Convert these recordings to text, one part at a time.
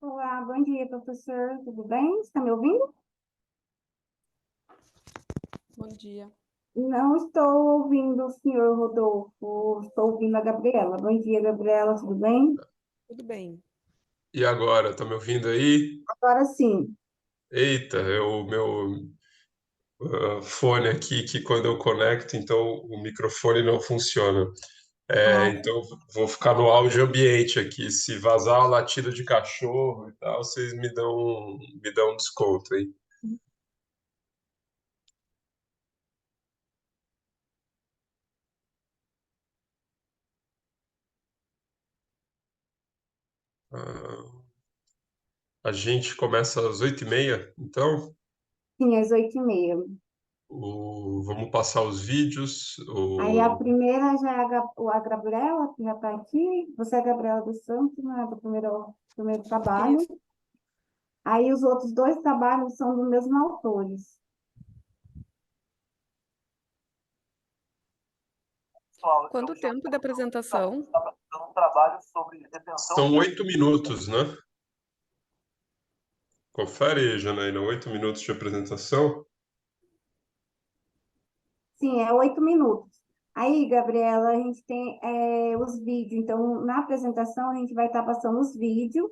Olá, bom dia, professor. Tudo bem? Está me ouvindo? Bom dia. Não estou ouvindo o senhor Rodolfo, estou ouvindo a Gabriela. Bom dia, Gabriela, tudo bem? Tudo bem. E agora, tá me ouvindo aí? Agora sim. Eita, é o meu fone aqui que quando eu conecto, então o microfone não funciona. Ah, Então vou ficar no áudio ambiente aqui. Se vazar a latida de cachorro e tal, vocês me dão um desconto aí. Ah, a gente começa às 8h30, então sim, às 8h30. vamos passar os vídeos. Aí a primeira já é a Gabriela, que já está aqui. Você é a Gabriela dos Santos, né, do primeiro trabalho. Isso. Aí os outros dois trabalhos são dos mesmos autores. Quanto tempo de apresentação? Um trabalho sobre retenção. São 8 minutos, né? Confere aí, Janaína, 8 minutos de apresentação. Sim, é 8 minutos. Aí, Gabriela, a gente tem os vídeos. Então, na apresentação, a gente vai estar passando os vídeos.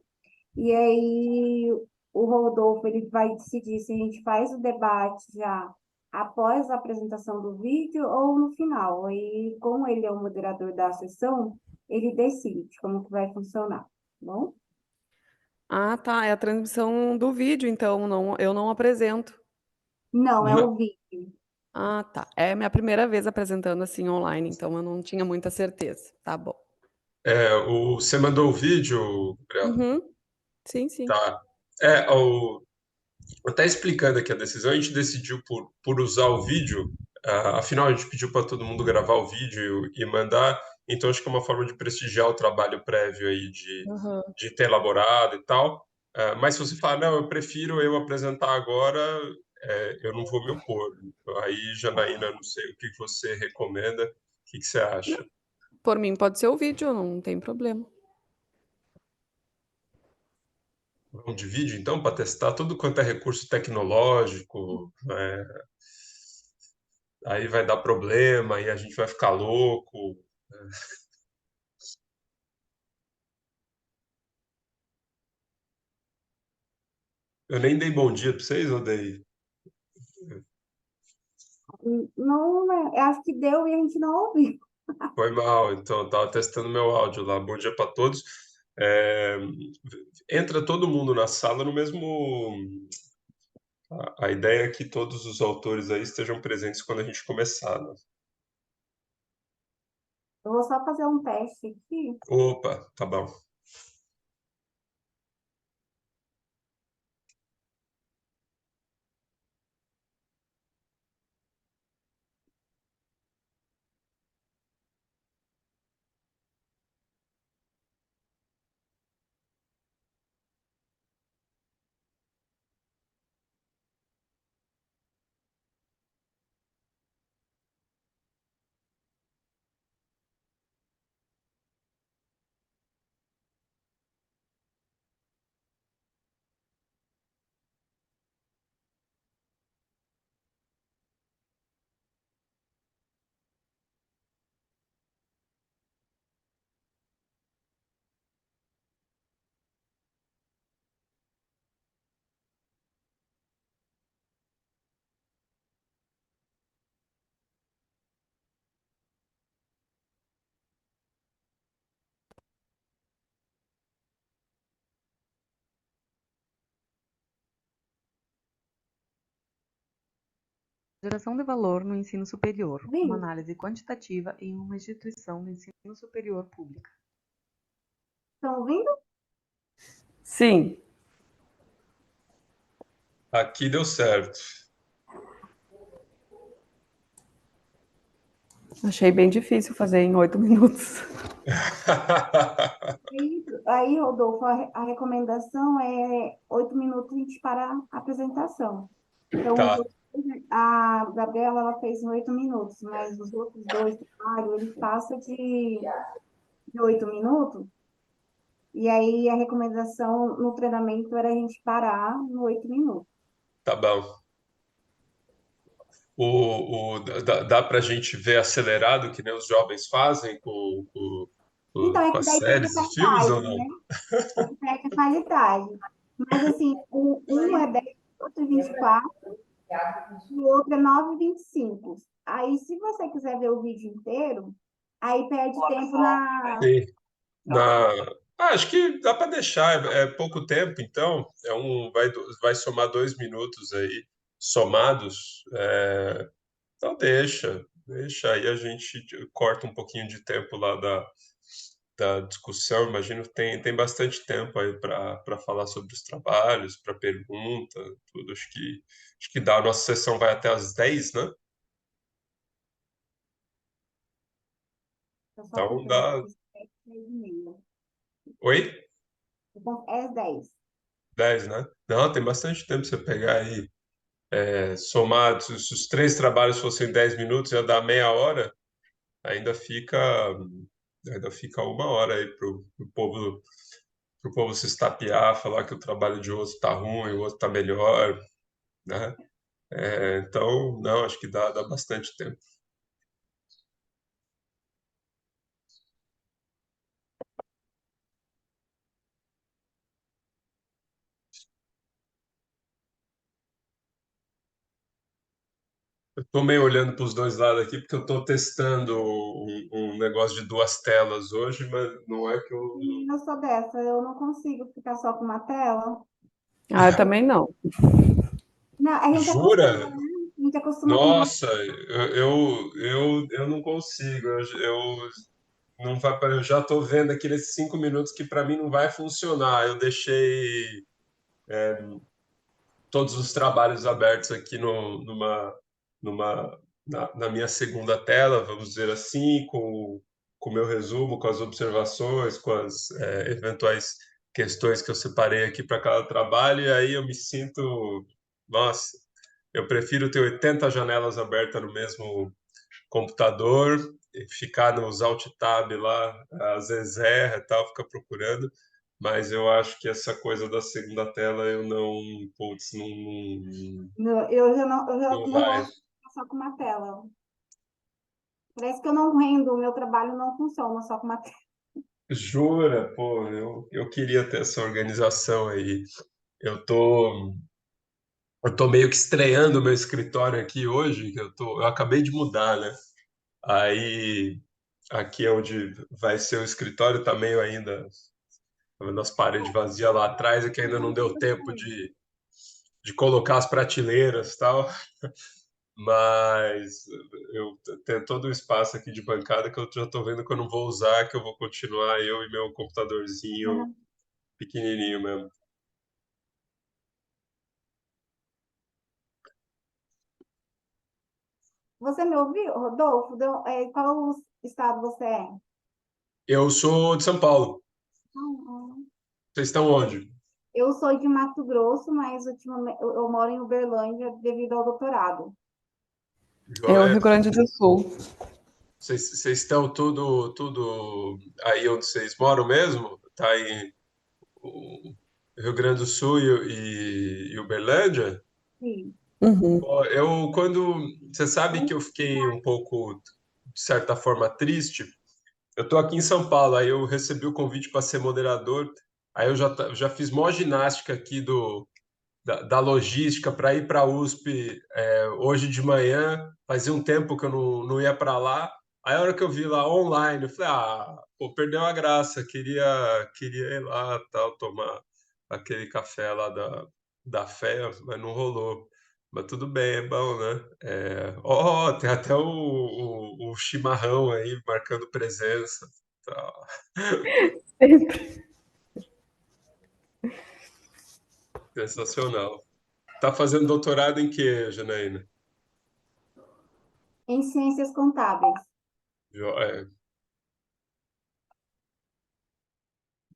E aí, o Rodolfo ele vai decidir se a gente faz o debate já após a apresentação do vídeo ou no final. Aí, como ele é o moderador da sessão, ele decide como que vai funcionar, tá bom? Ah, tá. É a transmissão do vídeo, então eu não apresento. Não, é o Não, vídeo. Ah, tá. É minha primeira vez apresentando assim online, então eu não tinha muita certeza. Tá bom. você mandou o vídeo, Gabriela? Uhum. Sim, sim. Tá. Até explicando aqui a decisão, a gente decidiu por usar o vídeo, afinal a gente pediu para todo mundo gravar o vídeo e mandar, então acho que é uma forma de prestigiar o trabalho prévio aí Aham. de ter elaborado e tal. Mas se você falar, não, eu prefiro eu apresentar agora, eu não vou me opor. Aí, Janaína, não sei o que você recomenda, o que você acha? Por mim pode ser o vídeo, não tem problema. Vamos de vídeo, então, para testar tudo quanto é recurso tecnológico, né? Aí vai dar problema e a gente vai ficar louco. Eu nem dei bom dia para vocês, ou dei? Não, né, eu acho que deu e a gente não ouviu. Foi mal, então eu tava testando meu áudio lá. Bom dia para todos. É, entra todo mundo na sala no mesmo. A ideia é que todos os autores aí estejam presentes quando a gente começar, né? Eu vou só fazer um teste aqui. Opa, tá bom. Geração de valor no ensino superior, uma Vindo? análise quantitativa em uma instituição de ensino superior pública. Estão ouvindo? Sim. Aqui deu certo. Achei bem difícil fazer em 8 minutos. Aí, Rodolfo, a recomendação é 8 minutos a gente para a apresentação. Então, Tá. a Gabriela ela fez em 8 minutos, mas os outros dois trabalhos, ele passa de 8 minutos. E aí a recomendação no treinamento era a gente parar no 8 minutos. Tá bom. Dá para a gente ver acelerado, que nem os jovens fazem Então, é com que as daí perde a séries e filmes ou qualidade, não? né? É que perde a qualidade. Mas assim, um é 10, outro 24 e o outro é 9h25. Aí, se você quiser ver o vídeo inteiro, aí perde Olá, tempo pessoal. na. Sim. Na... acho que dá para deixar, é pouco tempo, então vai somar 2 minutos aí, somados. Então deixa aí a gente corta um pouquinho de tempo lá da discussão. Imagino que tem bastante tempo aí para falar sobre os trabalhos, para pergunta, tudo. Acho que dá. A nossa sessão vai até às 10, né? Eu só Então confirmar dá. aqui, 7h30. Oi? Então, é às 10. 10, né? Não, tem bastante tempo pra você pegar aí. Somar, se os 3 trabalhos fossem 10 minutos, ia dar meia hora, ainda fica, ainda fica 1 hora aí pro povo se estapear, falar que o trabalho de outro tá ruim, o outro tá melhor, né? Então, não, acho que dá bastante tempo. Eu tô meio olhando para os dois lados aqui, porque eu tô testando um negócio de 2 telas hoje, mas não é que eu. Eu sou dessa, eu não consigo ficar só com uma tela. Ah, eu também não. Não, a gente acostuma, Jura? né? A gente acostuma com uma. Nossa, eu não consigo. Eu não vai, eu já estou vendo aqueles 5 minutos que para mim não vai funcionar. Eu deixei todos os trabalhos abertos aqui numa, na minha segunda tela, vamos dizer assim, com o meu resumo, com as observações, com as eventuais questões que eu separei aqui para cada trabalho, e aí eu me sinto, nossa, eu prefiro ter 80 janelas abertas no mesmo computador, e ficar nos alt tab lá, às vezes erra e tal, fica procurando, mas eu acho que essa coisa da segunda tela eu não, putz, Eu já não, não não vai. gosto de ficar só com uma tela. Parece que eu não rendo, o meu trabalho não funciona só com uma tela. Jura? Pô, eu queria ter essa organização aí. Eu tô, eu tô meio que estreando o meu escritório aqui hoje, que eu acabei de mudar, né? Aí, aqui é onde vai ser o escritório, tá meio ainda, tá vendo as paredes vazias lá atrás, é que ainda não deu tempo de colocar as prateleiras e tal, mas eu tenho todo o espaço aqui de bancada que eu já tô vendo que eu não vou usar, que eu vou continuar eu e meu computadorzinho Uhum. pequenininho mesmo. Você me ouviu, Rodolfo? Qual estado você é? Eu sou de São Paulo. Uhum. Vocês estão onde? Eu sou de Mato Grosso, mas ultimamente eu moro em Uberlândia devido ao doutorado. É o Joé? Rio Grande do Sul. Vocês estão tudo aí onde vocês moram mesmo? Tá aí o Rio Grande do Sul e Uberlândia? Sim. Uhum. Ó, você sabe que eu fiquei um pouco, de certa forma, triste. Eu tô aqui em São Paulo, aí eu recebi o convite para ser moderador. Aí eu já fiz mó ginástica aqui da logística para ir para a USP hoje de manhã. Fazia um tempo que eu não ia para lá. Aí a hora que eu vi lá online, eu falei, pô, perdeu a graça. Queria ir lá, tal, tomar aquele café lá da fé, mas não rolou. Mas tudo bem, é bom, né? Tem até o chimarrão aí marcando presença. Tal. Sensacional. Tá fazendo doutorado em quê, Janaína? Em ciências contábeis. É.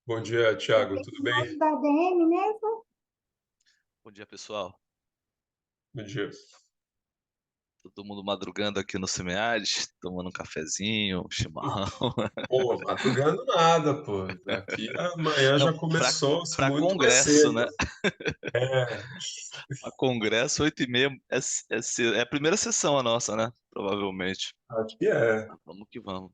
Bom dia, Thiago. Você Tudo que gosta bem? da ADM mesmo? Bom dia, pessoal. Bom dia. Todo mundo madrugando aqui no SEMEAD, tomando um cafezinho, um chimarrão. Pô, madrugando nada, pô. Aqui amanhã Não, já começou para muito mais congresso, cedo. né? É, Para congresso, 8h30 é a primeira sessão a nossa, né? Provavelmente. acho que é. Vamos que vamos.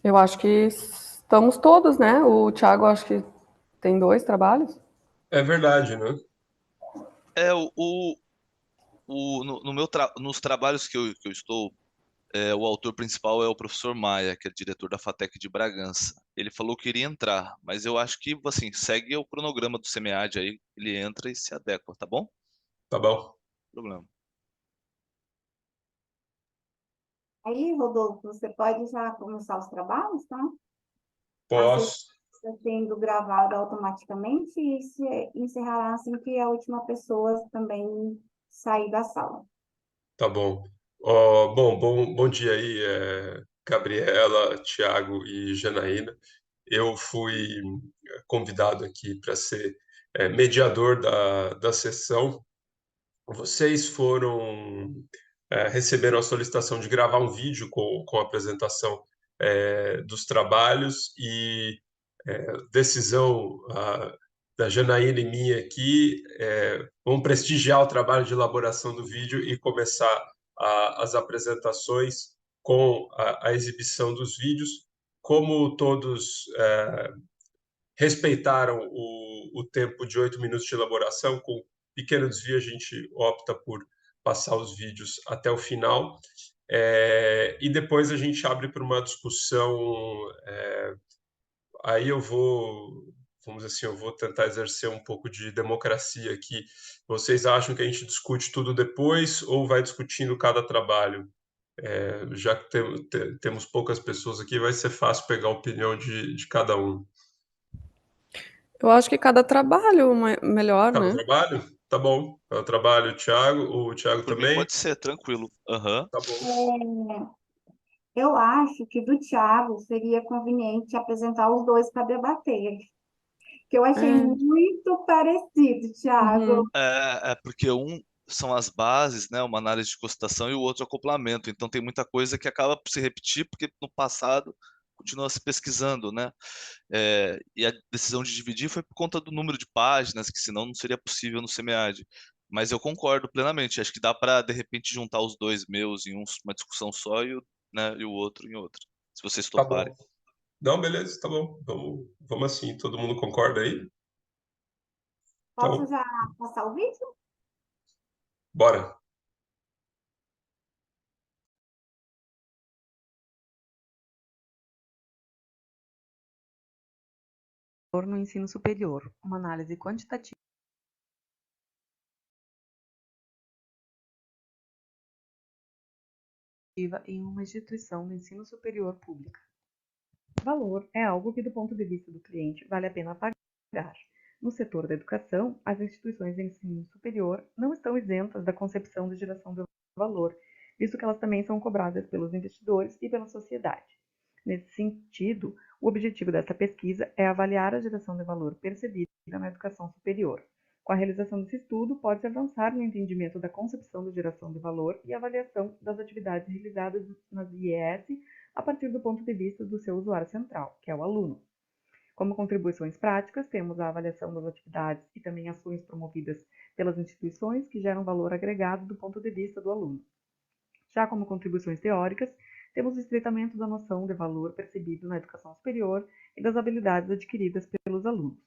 Eu acho que estamos todos, né? O Thiago acho que tem 2 trabalhos. É verdade, né? É, no meu nos trabalhos que eu estou, o autor principal é o professor Maia, que é diretor da FATEC de Bragança. Ele falou que iria entrar, mas eu acho que, assim, segue o cronograma do SEMEAD aí, ele entra e se adequa, tá bom? Tá bom. Problema. Aí, Rodolfo, você pode já começar os trabalhos, tá? A sessão Posso. está sendo gravada automaticamente e se encerrará assim que a última pessoa também sair da sala. Tá bom. Ó, bom dia aí, Gabriela, Thiago e Janaína. Eu fui convidado aqui para ser mediador da sessão. Vocês receberam a solicitação de gravar um vídeo com a apresentação dos trabalhos e decisão da Janaína e minha aqui. Vamos prestigiar o trabalho de elaboração do vídeo e começar as apresentações com a exibição dos vídeos. Como todos respeitaram o tempo de 8 minutos de elaboração, com pequeno desvio, a gente opta por passar os vídeos até o final. E depois a gente abre para uma discussão. Aí vamos dizer assim, eu vou tentar exercer um pouco de democracia aqui. Vocês acham que a gente discute tudo depois ou vai discutindo cada trabalho? Já que temos poucas pessoas aqui, vai ser fácil pegar a opinião de cada um. Eu acho que cada trabalho melhor, Cada né? trabalho? Tá bom. Cada trabalho, o Thiago Por mim também? pode ser, tranquilo. Aham. Tá bom. Eu acho que do Thiago seria conveniente apresentar os dois para debater, que eu achei É. muito parecido, Thiago. Uhum. É porque um são as bases, né? Uma análise de constatação e o outro é o acoplamento. Então tem muita coisa que acaba por se repetir, porque no passado continua se pesquisando, né? E a decisão de dividir foi por conta do número de páginas, que senão não seria possível no SEMEAD. Mas eu concordo plenamente. Acho que dá para, de repente, juntar os dois meus em uma discussão só e o outro em outra. Se vocês Tá toparem. bom. Não, beleza, tá bom. Vamos assim. Todo mundo concorda aí? Posso Então, já passar o vídeo? bora. No ensino superior, uma análise quantitativa em uma instituição de ensino superior pública. Valor é algo que, do ponto de vista do cliente, vale a pena pagar. No setor da educação, as instituições de ensino superior não estão isentas da concepção de geração de valor, visto que elas também são cobradas pelos investidores e pela sociedade. Nesse sentido, o objetivo dessa pesquisa é avaliar a geração de valor percebida na educação superior. Com a realização desse estudo, pode-se avançar no entendimento da concepção de geração de valor e avaliação das atividades realizadas nas IES a partir do ponto de vista do seu usuário central, que é o aluno. Como contribuições práticas, temos a avaliação das atividades e também ações promovidas pelas instituições que geram valor agregado do ponto de vista do aluno. Já como contribuições teóricas, temos o estreitamento da noção de valor percebido na educação superior e das habilidades adquiridas pelos alunos.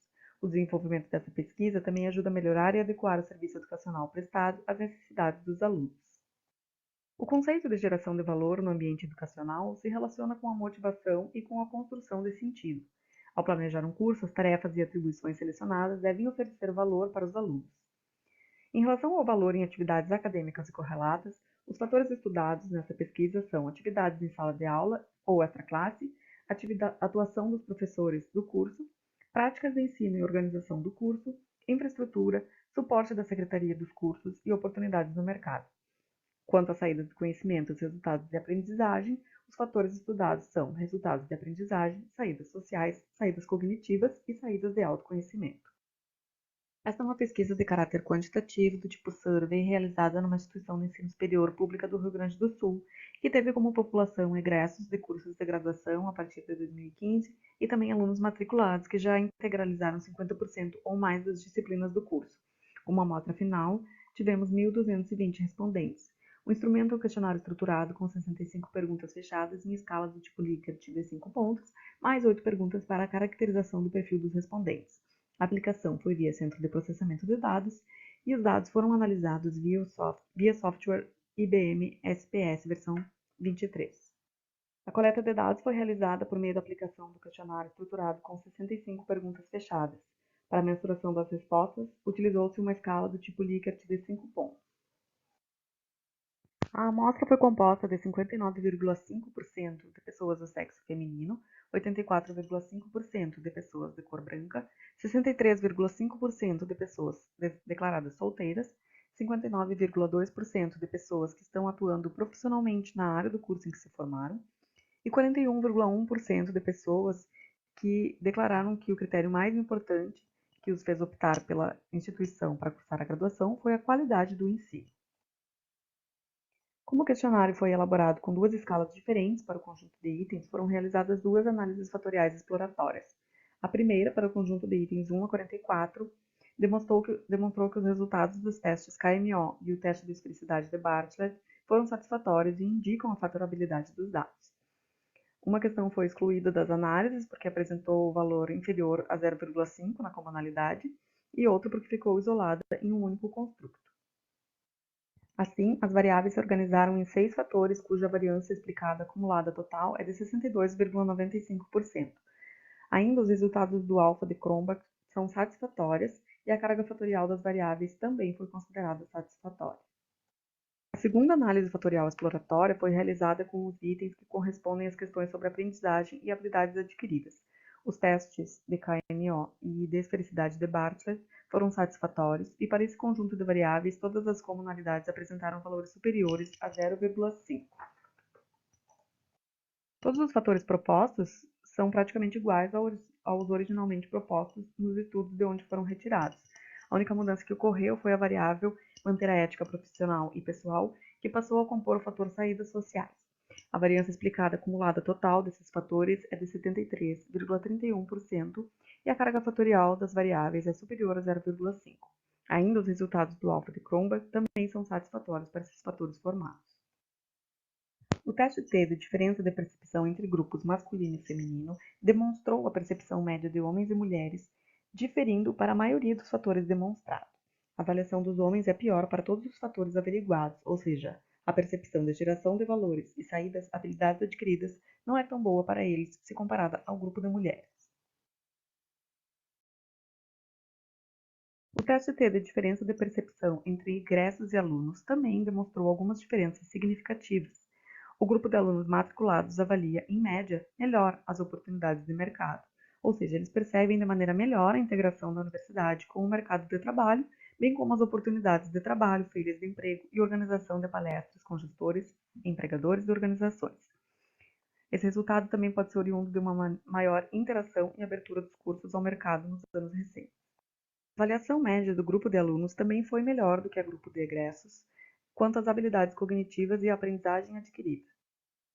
O desenvolvimento dessa pesquisa também ajuda a melhorar e adequar o serviço educacional prestado às necessidades dos alunos. O conceito de geração de valor no ambiente educacional se relaciona com a motivação e com a construção de sentido. Ao planejar um curso, as tarefas e atribuições selecionadas devem oferecer valor para os alunos. Em relação ao valor em atividades acadêmicas e correlatas, os fatores estudados nessa pesquisa são atividades em sala de aula ou extra-classe, atuação dos professores do curso, práticas de ensino e organização do curso, infraestrutura, suporte da secretaria dos cursos e oportunidades no mercado. Quanto à saída de conhecimento e os resultados de aprendizagem, os fatores estudados são resultados de aprendizagem, saídas sociais, saídas cognitivas e saídas de autoconhecimento. Esta é uma pesquisa de caráter quantitativo do tipo survey realizada numa instituição de ensino superior pública do Rio Grande do Sul, que teve como população egressos de cursos de graduação a partir de 2015 e também alunos matriculados que já integralizaram 50% ou mais das disciplinas do curso. Como amostra final, tivemos 1.220 respondentes. O instrumento é um questionário estruturado com 65 perguntas fechadas em escala do tipo Likert de 5 pontos, mais 8 perguntas para a caracterização do perfil dos respondentes. A aplicação foi via centro de processamento de dados e os dados foram analisados via software IBM SPS versão 23. A coleta de dados foi realizada por meio da aplicação do questionário estruturado com 65 perguntas fechadas. Para a mensuração das respostas, utilizou-se uma escala do tipo Likert de 5 pontos. A amostra foi composta de 59,5% de pessoas do sexo feminino, 84,5% de pessoas de cor branca, 63,5% de pessoas declaradas solteiras, 59,2% de pessoas que estão atuando profissionalmente na área do curso em que se formaram e 41,1% de pessoas que declararam que o critério mais importante que os fez optar pela instituição para cursar a graduação foi a qualidade do ensino. Como o questionário foi elaborado com duas escalas diferentes para o conjunto de itens, foram realizadas duas análises fatoriais exploratórias. A primeira, para o conjunto de itens 1 a 44, demonstrou que os resultados dos testes KMO e o teste de esfericidade de Bartlett foram satisfatórios e indicam a fatorabilidade dos dados. Uma questão foi excluída das análises porque apresentou o valor inferior a 0,5 na comunalidade e outra porque ficou isolada em um único construto. Assim, as variáveis se organizaram em 6 fatores cuja variância explicada acumulada total é de 62,95%. Ainda os resultados do alfa de Cronbach são satisfatórios e a carga fatorial das variáveis também foi considerada satisfatória. A segunda análise fatorial exploratória foi realizada com os itens que correspondem às questões sobre aprendizagem e habilidades adquiridas. Os testes de KMO e de esfericidade de Bartlett foram satisfatórios e para esse conjunto de variáveis todas as comunalidades apresentaram valores superiores a 0,5. Todos os fatores propostos são praticamente iguais aos originalmente propostos nos estudos de onde foram retirados. A única mudança que ocorreu foi a variável manter a ética profissional e pessoal, que passou a compor o fator saídas sociais. A variância explicada acumulada total desses fatores é de 73,31% e a carga fatorial das variáveis é superior a 0,5. Ainda os resultados do alfa de Cronbach também são satisfatórios para esses fatores formados. O teste T de diferença de percepção entre grupos masculino e feminino demonstrou a percepção média de homens e mulheres, diferindo para a maioria dos fatores demonstrados. A avaliação dos homens é pior para todos os fatores averiguados, ou seja, a percepção de geração de valores e saídas habilidades adquiridas não é tão boa para eles se comparada ao grupo de mulheres. O teste T de diferença de percepção entre egressos e alunos também demonstrou algumas diferenças significativas. O grupo de alunos matriculados avalia, em média, melhor as oportunidades de mercado, ou seja, eles percebem de maneira melhor a integração da universidade com o mercado de trabalho, bem como as oportunidades de trabalho, feiras de emprego e organização de palestras com gestores, empregadores e organizações. Esse resultado também pode ser oriundo de uma maior interação e abertura dos cursos ao mercado nos anos recentes. A avaliação média do grupo de alunos também foi melhor do que a grupo de egressos, quanto às habilidades cognitivas e a aprendizagem adquirida.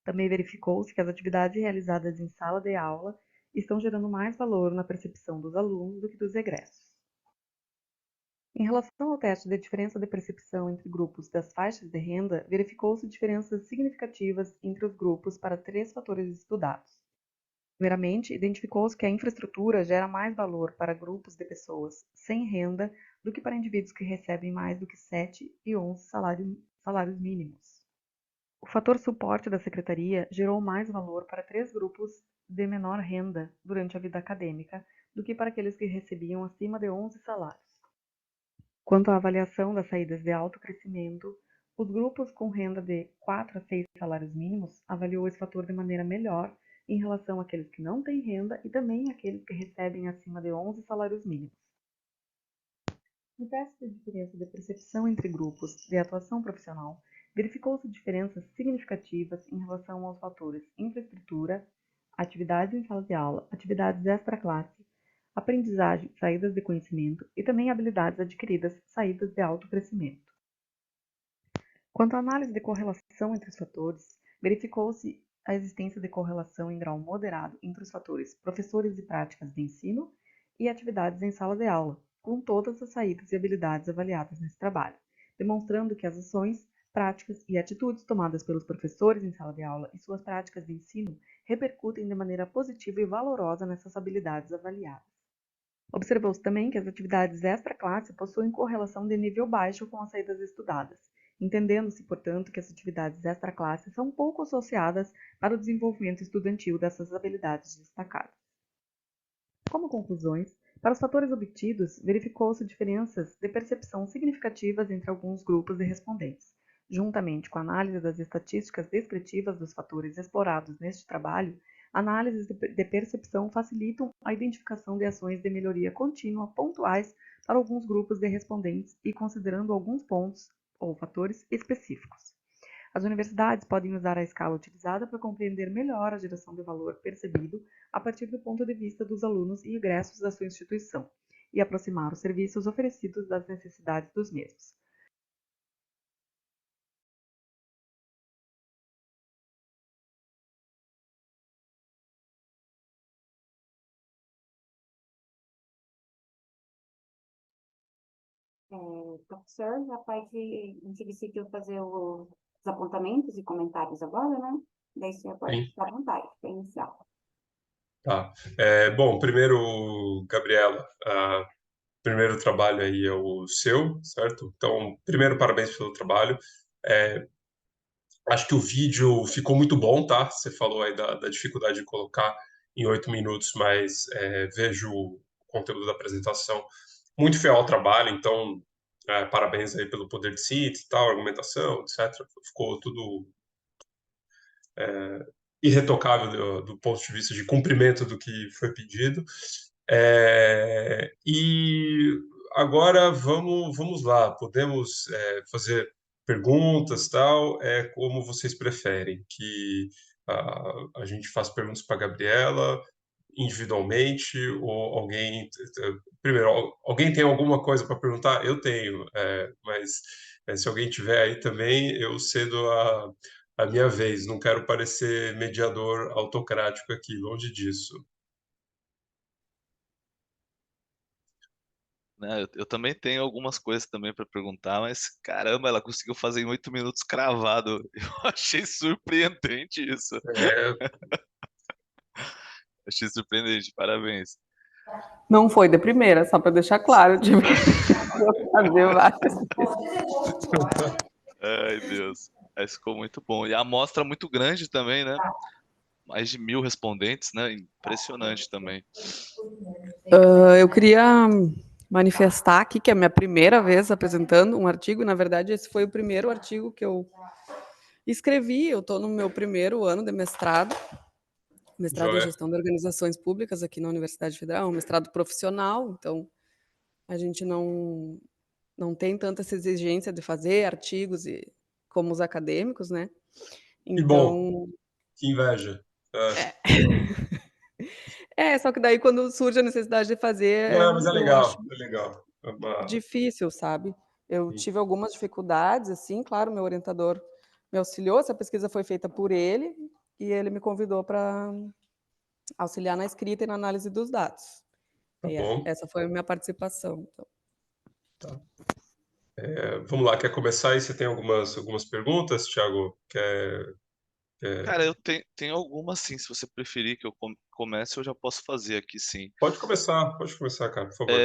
Também verificou-se que as atividades realizadas em sala de aula estão gerando mais valor na percepção dos alunos do que dos egressos. Em relação ao teste de diferença de percepção entre grupos das faixas de renda, verificou-se diferenças significativas entre os grupos para 3 fatores estudados. Primeiramente, identificou-se que a infraestrutura gera mais valor para grupos de pessoas sem renda do que para indivíduos que recebem mais do que 7 e 11 salários mínimos. O fator suporte da secretaria gerou mais valor para 3 grupos de menor renda durante a vida acadêmica do que para aqueles que recebiam acima de 11 salários. Quanto à avaliação das saídas de alto crescimento, os grupos com renda de 4 a 6 salários mínimos avaliou esse fator de maneira melhor em relação àqueles que não têm renda e também àqueles que recebem acima de 11 salários mínimos. No teste de diferença de percepção entre grupos de atuação profissional, verificou-se diferenças significativas em relação aos fatores infraestrutura, atividades em sala de aula, atividades extra-classe, aprendizagem, saídas de conhecimento e também habilidades adquiridas, saídas de alto crescimento. Quanto à análise de correlação entre os fatores, verificou-se a existência de correlação em grau moderado entre os fatores professores e práticas de ensino e atividades em sala de aula, com todas as saídas e habilidades avaliadas nesse trabalho, demonstrando que as ações, práticas e atitudes tomadas pelos professores em sala de aula e suas práticas de ensino repercutem de maneira positiva e valorosa nessas habilidades avaliadas. Observou-se também que as atividades extra-classe possuem correlação de nível baixo com as saídas estudadas, entendendo-se, portanto, que as atividades extra-classe são pouco associadas para o desenvolvimento estudantil dessas habilidades destacadas. Como conclusões, para os fatores obtidos, verificou-se diferenças de percepção significativas entre alguns grupos de respondentes. Juntamente com a análise das estatísticas descritivas dos fatores explorados neste trabalho, análises de percepção facilitam a identificação de ações de melhoria contínua pontuais para alguns grupos de respondentes e considerando alguns pontos ou fatores específicos. As universidades podem usar a escala utilizada para compreender melhor a geração de valor percebido a partir do ponto de vista dos alunos e egressos da sua instituição e aproximar os serviços oferecidos das necessidades dos mesmos. Professor, a gente decidiu fazer os apontamentos e comentários agora, né? Daí você pode Sim. ficar à vontade para iniciar. Tá. Bom, primeiro, Gabriela, primeiro trabalho aí é o seu, certo? Então, primeiro, parabéns pelo trabalho. Acho que o vídeo ficou muito bom, tá? Você falou aí da dificuldade de colocar em 8 minutos, mas vejo o conteúdo da apresentação muito fiel ao trabalho, então parabéns aí pelo poder de síntese e tal, argumentação, etc. Ficou tudo irretocável do ponto de vista de cumprimento do que foi pedido. E agora vamos lá, podemos fazer perguntas, tal, como vocês preferem, que a gente faça perguntas para a Gabriela individualmente, ou alguém... Primeiro, alguém tem alguma coisa para perguntar? Eu tenho, mas se alguém tiver aí também, eu cedo a minha vez. Não quero parecer mediador autocrático aqui, longe disso. Né? Eu também tenho algumas coisas também para perguntar, mas caramba, ela conseguiu fazer em 8 minutos cravado. Eu achei surpreendente isso. Achei surpreendente, parabéns. Não foi de primeira, só para deixar claro. Eu tive que fazer várias. Ai, Deus. Mas ficou muito bom. E a amostra muito grande também, né? Mais de 1000 respondentes, né? Impressionante também. Eu queria manifestar aqui que é a minha primeira vez apresentando um artigo. Na verdade, esse foi o primeiro artigo que eu escrevi. Eu estou no meu primeiro ano de mestrado em Gestão de Organizações Públicas aqui na Universidade Federal, um mestrado profissional. Então, a gente não tem tanta essa exigência de fazer artigos como os acadêmicos, né? Que bom, que inveja. Só que daí quando surge a necessidade de fazer, Não, mas é eu legal, acho é legal. difícil, sabe? Eu Sim. tive algumas dificuldades, assim, claro, meu orientador me auxiliou, essa pesquisa foi feita por ele, e ele me convidou para auxiliar na escrita e na análise dos dados. Tá E bom. essa foi a minha participação. Então. Tá. Vamos lá, quer começar aí? Você tem algumas perguntas, Thiago? Cara, eu tenho algumas sim. Se você preferir que eu comece, eu já posso fazer aqui sim. Pode começar, cara, por favor.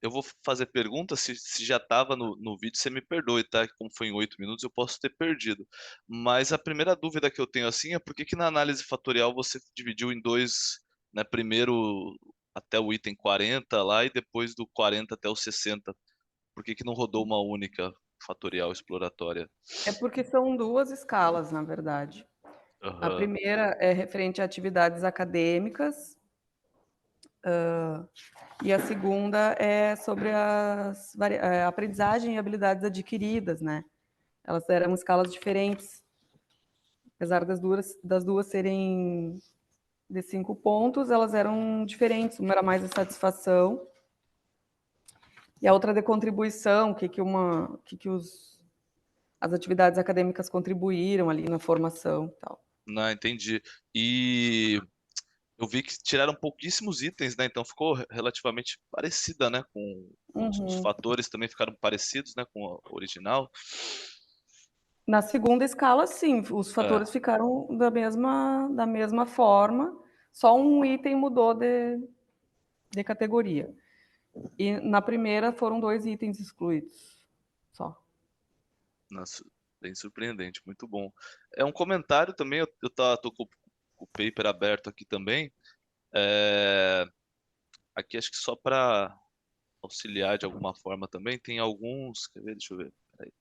Eu vou fazer perguntas, se já estava no vídeo, você me perdoe, tá? Como foi em 8 minutos, eu posso ter perdido. Mas a primeira dúvida que eu tenho assim é por que que na análise fatorial você dividiu em dois, né? Primeiro até o item 40 lá e depois do 40 até o 60. Por que que não rodou uma única fatorial exploratória? É porque são duas escalas, na verdade. A Aham. primeira é referente a atividades acadêmicas, e a segunda é sobre a aprendizagem e habilidades adquiridas, né? Elas eram escalas diferentes, apesar das duas serem de 5 pontos, elas eram diferentes. Uma era mais de satisfação e a outra de contribuição, as atividades acadêmicas contribuíram ali na formação e tal. Não, entendi. E eu vi que tiraram pouquíssimos itens, né? Então ficou relativamente parecida, né? Com os Uhum. fatores também ficaram parecidos, né? Com a original. Na segunda escala, sim, os É, fatores ficaram da mesma forma, só um item mudou de categoria. E na primeira foram 2 itens excluídos, só. nossa, bem surpreendente, muito bom. É um comentário também, tô com o paper aberto aqui também. É, aqui acho que só para auxiliar de alguma forma também, tem alguns. Quer ver? Deixa eu ver. Peraí.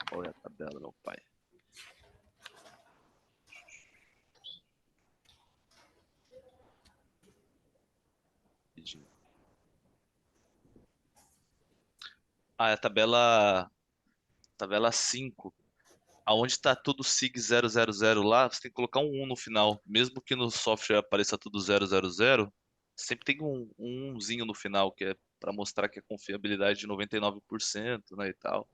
Qual é a tabela, meu pai? Rapidinho. Ah, é a tabela 5. Aonde está tudo SIG 000 lá, você tem que colocar um 1 no final. Mesmo que no software apareça tudo 000, sempre tem um 1zinho no final, que é para mostrar que a confiabilidade de 99%, né, e tal.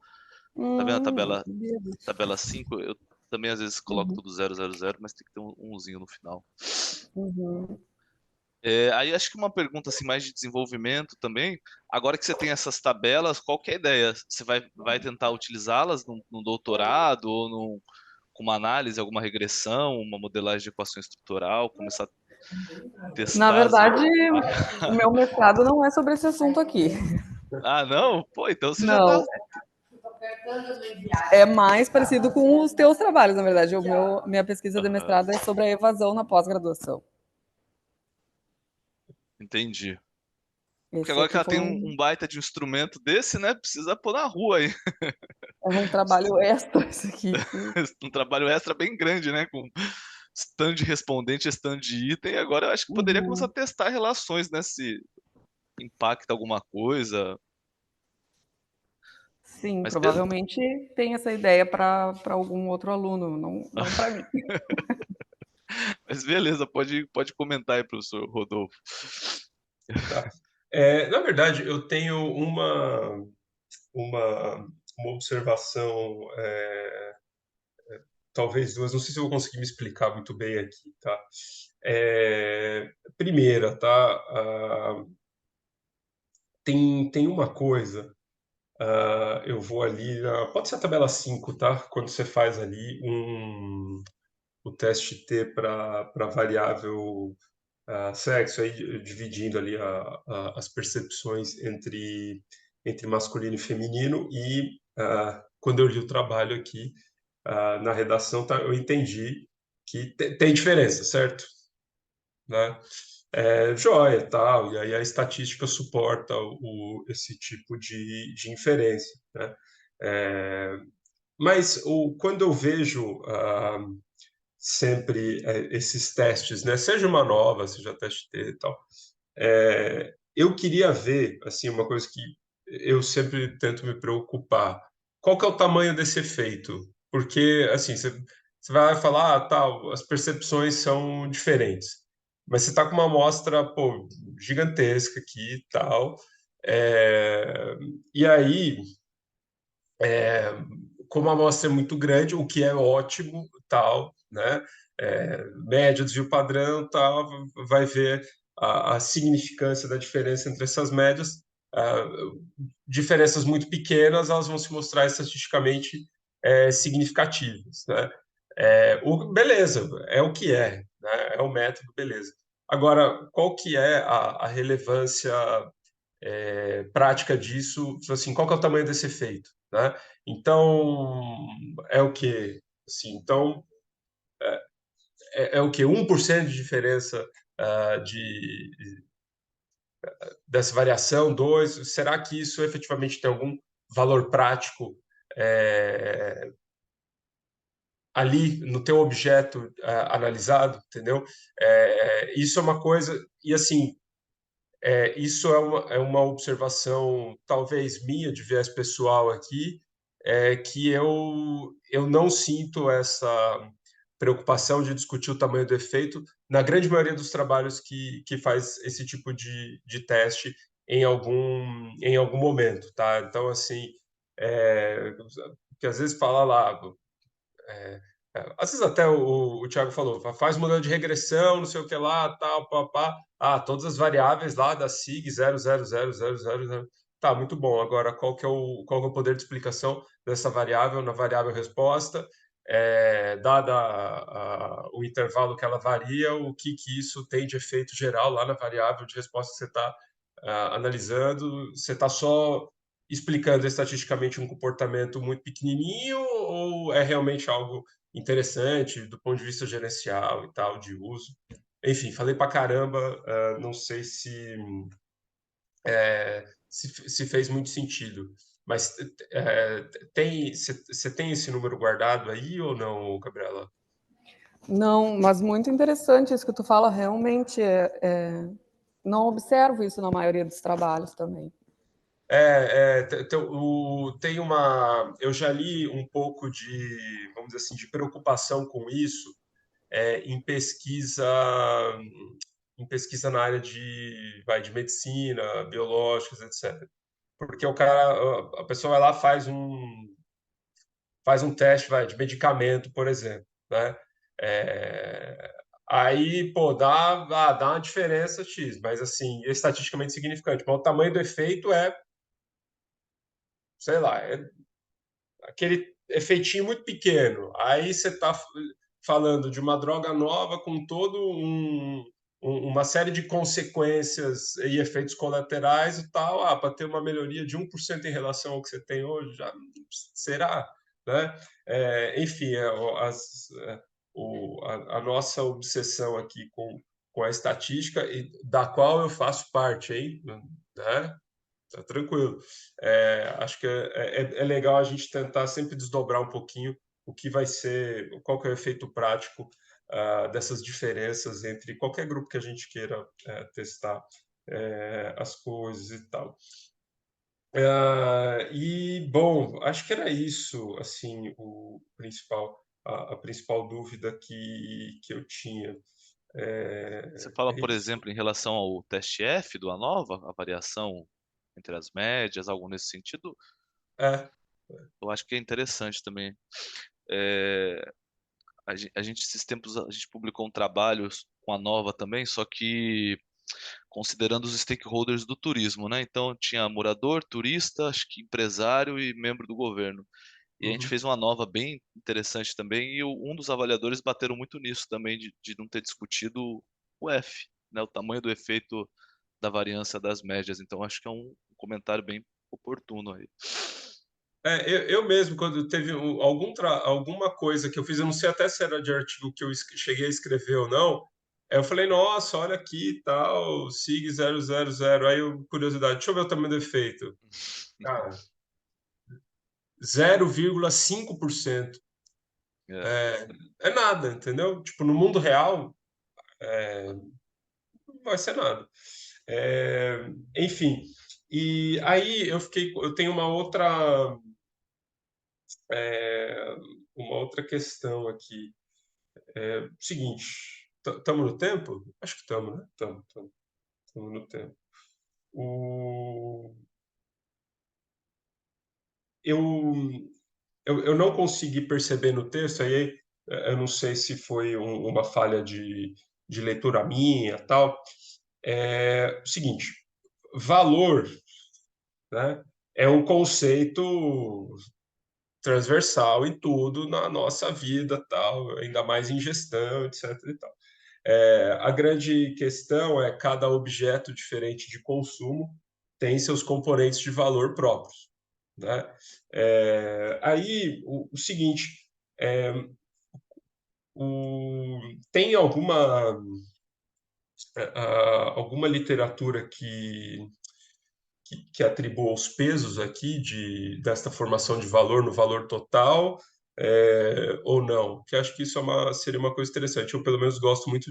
Tá vendo a Não tabela, sabia disso. tabela 5? Eu também às vezes coloco Uhum, tudo 000, mas tem que ter um 1zinho no final. uhum. Aí acho que uma pergunta assim mais de desenvolvimento também. Agora que você tem essas tabelas, qual que é a ideia? Você vai tentar utilizá-las no doutorado ou com uma análise, alguma regressão, uma modelagem de equação estrutural, começar a Na testar verdade, o meu mestrado não é sobre esse assunto aqui. Ah, não? Pô, então você já tá. Não, é mais parecido com os teus trabalhos, na verdade. Minha pesquisa de Aham, mestrado é sobre a evasão na pós-graduação. entendi. Porque Esse agora que aqui ela foi tem um baita de um instrumento desse, né? Precisa pôr na rua aí. um trabalho extra, esse aqui. Um trabalho extra bem grande, né? Com stand de respondente, stand de item. Agora eu acho que poderia começar a Uhum. testar relações, né? Se impacta alguma coisa. Sim, Mas, provavelmente tem essa ideia para algum outro aluno, não para mim. mas beleza, pode comentar aí, professor Rodolfo. Tá. Na verdade, eu tenho uma, uma observação, talvez duas, não sei se eu vou conseguir me explicar muito bem aqui, tá? Primeira, tá? Tem uma coisa, eu vou ali, pode ser a tabela 5, tá? Quando você faz ali o teste T para variável sexo, aí dividindo ali as percepções entre masculino e feminino, e quando eu li o trabalho aqui na redação, tá, eu entendi que tem diferença, certo? Né? Joia, tal, e aí a estatística suporta esse tipo de inferência, né? É, mas quando eu vejo sempre esses testes, né? Seja uma nova, seja teste T e tal, eu queria ver, assim, uma coisa que eu sempre tento me preocupar. Qual que é o tamanho desse efeito? Porque, assim, você vai falar, tal, as percepções são diferentes. Mas você está com uma amostra, pô, gigantesca aqui e tal. E aí, como a amostra é muito grande, o que é ótimo, tal, né? Média, desvio padrão, tal, vai ver a significância da diferença entre essas médias. ah, Diferenças muito pequenas, elas vão se mostrar estatisticamente significativas, né? Beleza, é o que é, né? É o método, beleza. Agora, qual que é a relevância prática disso? Assim, qual que é o tamanho desse efeito, né? Então, é o quê? Assim, então, é o quê? 1% de diferença dessa variação, 2%? Será que isso efetivamente tem algum valor prático ali no teu objeto analisado, entendeu? Isso é uma coisa, e assim, isso é uma observação, talvez minha, de viés pessoal aqui, que eu não sinto essa preocupação de discutir o tamanho do efeito na grande maioria dos trabalhos que faz esse tipo de teste em algum momento, tá? Então, assim, que às vezes fala lá, às vezes até o Thiago falou, faz modelo de regressão, não sei o que lá, tal, papá. Todas as variáveis lá da SIG 0,00000. Tá, muito bom. Agora, qual que é o poder de explicação dessa variável na variável resposta? Dada o intervalo que ela varia, o que isso tem de efeito geral lá na variável de resposta que você está analisando? Você está só explicando estatisticamente um comportamento muito pequenininho ou é realmente algo interessante do ponto de vista gerencial e tal, de uso? Enfim, falei pra caramba, não sei se fez muito sentido. Mas você tem esse número guardado aí ou não, Gabriela? Não, mas muito interessante isso que tu fala, realmente não observo isso na maioria dos trabalhos também. Tem uma. Eu já li um pouco vamos dizer assim, de preocupação com isso em pesquisa, na área de medicina, biológicas, etc. Porque a pessoa vai lá faz um teste, de medicamento, por exemplo, né? Aí, pô, dá uma diferença X, mas assim, estatisticamente significante. Mas o tamanho do efeito sei lá, aquele efeitinho muito pequeno. Aí você está falando de uma droga nova com uma série de consequências e efeitos colaterais e tal. Para ter uma melhoria de 1% em relação ao que você tem hoje, já será? Né? Enfim, a nossa obsessão aqui com a estatística, da qual eu faço parte, hein? Né? Tá tranquilo. Acho que é legal a gente tentar sempre desdobrar um pouquinho o que vai ser, qual que é o efeito prático dessas diferenças entre qualquer grupo que a gente queira testar as coisas e tal. Bom, acho que era isso, assim, a principal dúvida que eu tinha. Você fala, por exemplo, em relação ao teste F do ANOVA, a variação entre as médias, algo nesse sentido, É, eu acho que é interessante também. É, esses tempos, a gente publicou um trabalho com a Nova também, só que considerando os stakeholders do turismo, né? Então, tinha morador, turista, acho que empresário e membro do governo. E a gente uhum. fez uma nova bem interessante também, e um dos avaliadores bateram muito nisso também, de não ter discutido o F, né? O tamanho do efeito da variância das médias. Então, acho que é um comentário bem oportuno aí. Eu mesmo, quando teve alguma coisa que eu fiz, eu não sei até se era de artigo que eu cheguei a escrever ou não, eu falei, nossa, olha aqui e tal, SIG 000. Aí, curiosidade, deixa eu ver o tamanho do efeito. Cara, 0,5%. É. É nada, entendeu? Tipo, no mundo real, não vai ser nada. Enfim, e aí eu tenho uma outra questão aqui. Seguinte, estamos no tempo? Acho que estamos, né? Estamos no tempo. O... Eu, eu não consegui perceber no texto, aí eu não sei se foi uma falha de leitura minha, tal. Seguinte, valor, né, é um conceito transversal em tudo na nossa vida, tal, ainda mais em gestão, etc. e tal. A grande questão é cada objeto diferente de consumo tem seus componentes de valor próprios, né? Aí, o seguinte, tem alguma literatura que atribua os pesos aqui desta formação de valor no valor total, ou não? Que acho que isso seria uma coisa interessante. Eu, pelo menos, gosto muito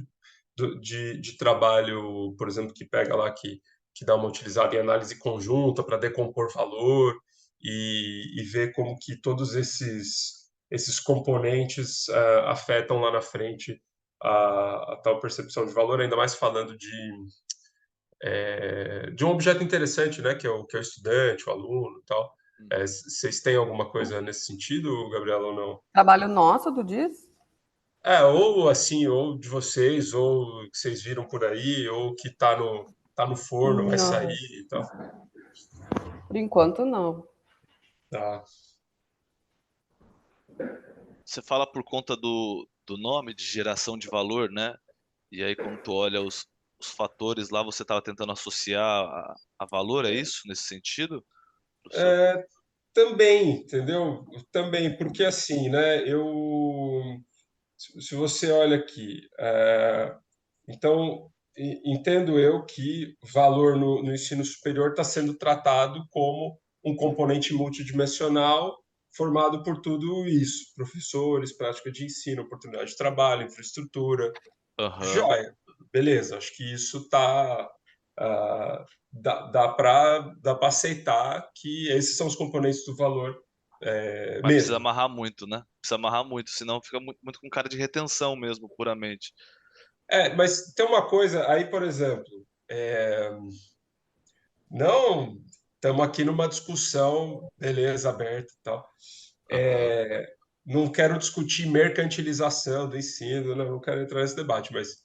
de trabalho, por exemplo, que pega lá, que dá uma utilizada em análise conjunta para decompor valor e ver como que todos esses componentes afetam lá na frente a tal percepção de valor, ainda mais falando de um objeto interessante, né, que é o estudante, o aluno e tal. Vocês têm alguma coisa nesse sentido, Gabriela, ou não? Trabalho nosso, tu diz? Ou assim, ou de vocês, ou que vocês viram por aí, ou que tá no forno, vai Não, sair e tal. por enquanto não. Tá. Você fala por conta do nome de geração de valor, né? E aí, quando tu olha os fatores lá, você estava tentando associar a valor, é isso? Nesse sentido, professor? Também, entendeu? Também, porque assim, né, se você olha aqui, então, entendo eu que valor no ensino superior está sendo tratado como um componente multidimensional formado por tudo isso: professores, prática de ensino, oportunidade de trabalho, infraestrutura. Aham. Joia, beleza, acho que isso dá para aceitar que esses são os componentes do valor Mas precisa mesmo. amarrar muito, né? Precisa amarrar muito, senão fica muito com cara de retenção mesmo, puramente. Mas tem uma coisa aí, por exemplo, não estamos aqui numa discussão, beleza, aberta e tal. Aham. Não quero discutir mercantilização do ensino, não quero entrar nesse debate, mas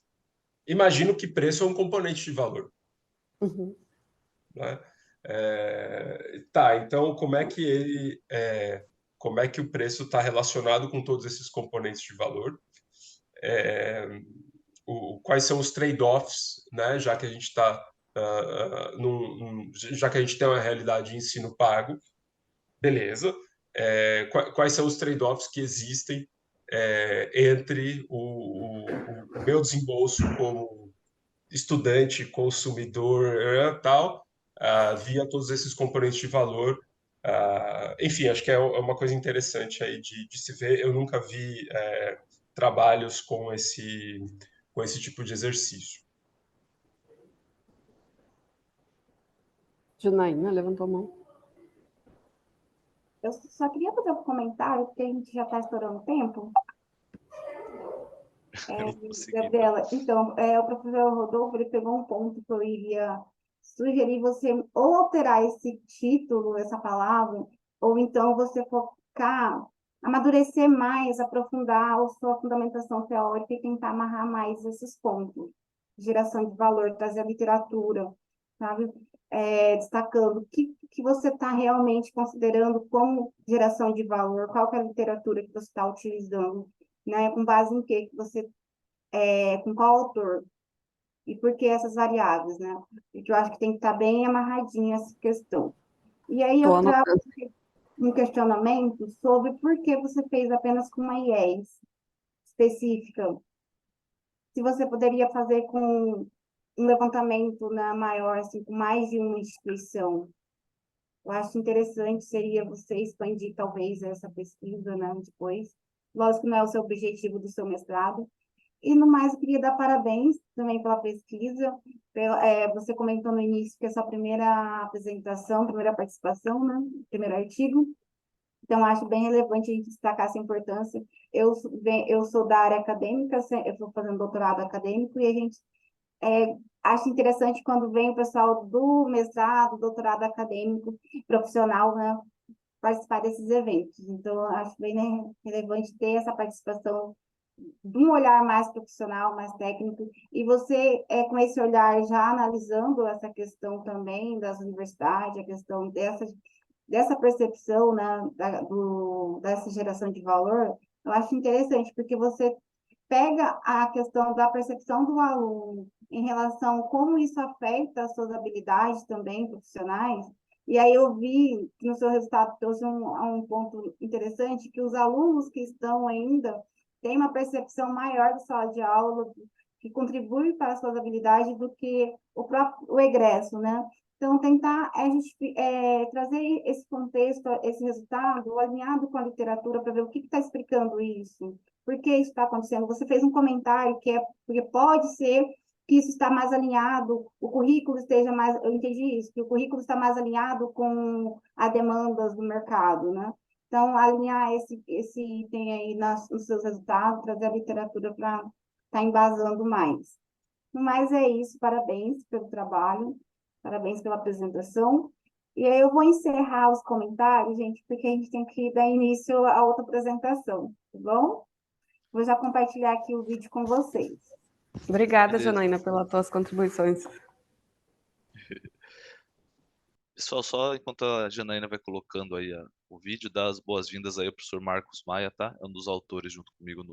imagino que preço é um componente de valor, Uhum. né? Tá, então como é que o preço está relacionado com todos esses componentes de valor? Quais são os trade-offs, né? Já que a gente está já que a gente tem uma realidade de ensino pago, beleza? Quais são os trade-offs que existem entre o meu desembolso como estudante, consumidor, tal, via todos esses componentes de valor. Enfim, acho que é uma coisa interessante aí de se ver. Eu nunca vi trabalhos com esse tipo de exercício. Janaína levantou a mão. Eu só queria fazer um comentário, porque a gente já está estourando o tempo. Consegui. Gabriela, então, o professor Rodolfo, ele pegou um ponto que eu iria sugerir você ou alterar esse título, essa palavra, ou então você focar, amadurecer mais, aprofundar a sua fundamentação teórica e tentar amarrar mais esses pontos. Geração de valor, trazer a literatura, sabe? Destacando o que você está realmente considerando como geração de valor, qual que é a literatura que você está utilizando, né? Com base em que você com qual autor e por que essas variáveis, né? Porque eu acho que tem que estar bem amarradinha essa questão. E aí Tô eu trago anotando. um questionamento sobre por que você fez apenas com uma IES específica. Se você poderia fazer com um levantamento, né, maior, assim, com mais de uma instituição. Eu acho interessante seria você expandir talvez essa pesquisa, né, depois. Lógico que não é o seu objetivo do seu mestrado. E no mais, eu queria dar parabéns também pela pesquisa. Você comentou no início que é a sua primeira apresentação, primeira participação, né? Primeiro artigo. Então, acho bem relevante a gente destacar essa importância. Eu sou da área acadêmica, eu estou fazendo doutorado acadêmico, e a gente acha interessante quando vem o pessoal do mestrado, doutorado acadêmico, profissional, né? Participar desses eventos. Então, acho bem, né, relevante ter essa participação de um olhar mais profissional, mais técnico, e você, com esse olhar, já analisando essa questão também das universidades, a questão dessa percepção, né, dessa geração de valor, eu acho interessante, porque você pega a questão da percepção do aluno em relação a como isso afeta as suas habilidades também profissionais, e aí eu vi que no seu resultado trouxe um ponto interessante, que os alunos que estão ainda têm uma percepção maior de sala de aula, que contribui para as suas habilidades do que o egresso, né? Então, tentar trazer esse contexto, esse resultado, alinhado com a literatura, para ver o que está explicando isso, por que isso está acontecendo. Você fez um comentário porque pode ser que isso está mais alinhado, o currículo esteja mais, eu entendi isso, que o currículo está mais alinhado com as demandas do mercado, né? Então, alinhar esse item aí nos seus resultados, trazer a literatura para estar embasando mais. No mais é isso, parabéns pelo trabalho, parabéns pela apresentação. E aí eu vou encerrar os comentários, gente, porque a gente tem que dar início a outra apresentação, tá bom? Vou já compartilhar aqui o vídeo com vocês. Obrigada, Beleza. Janaína, pelas tuas contribuições. Pessoal, só enquanto a Janaína vai colocando aí o vídeo, dá as boas-vindas aí ao professor Marcos Maia, tá? É um dos autores junto comigo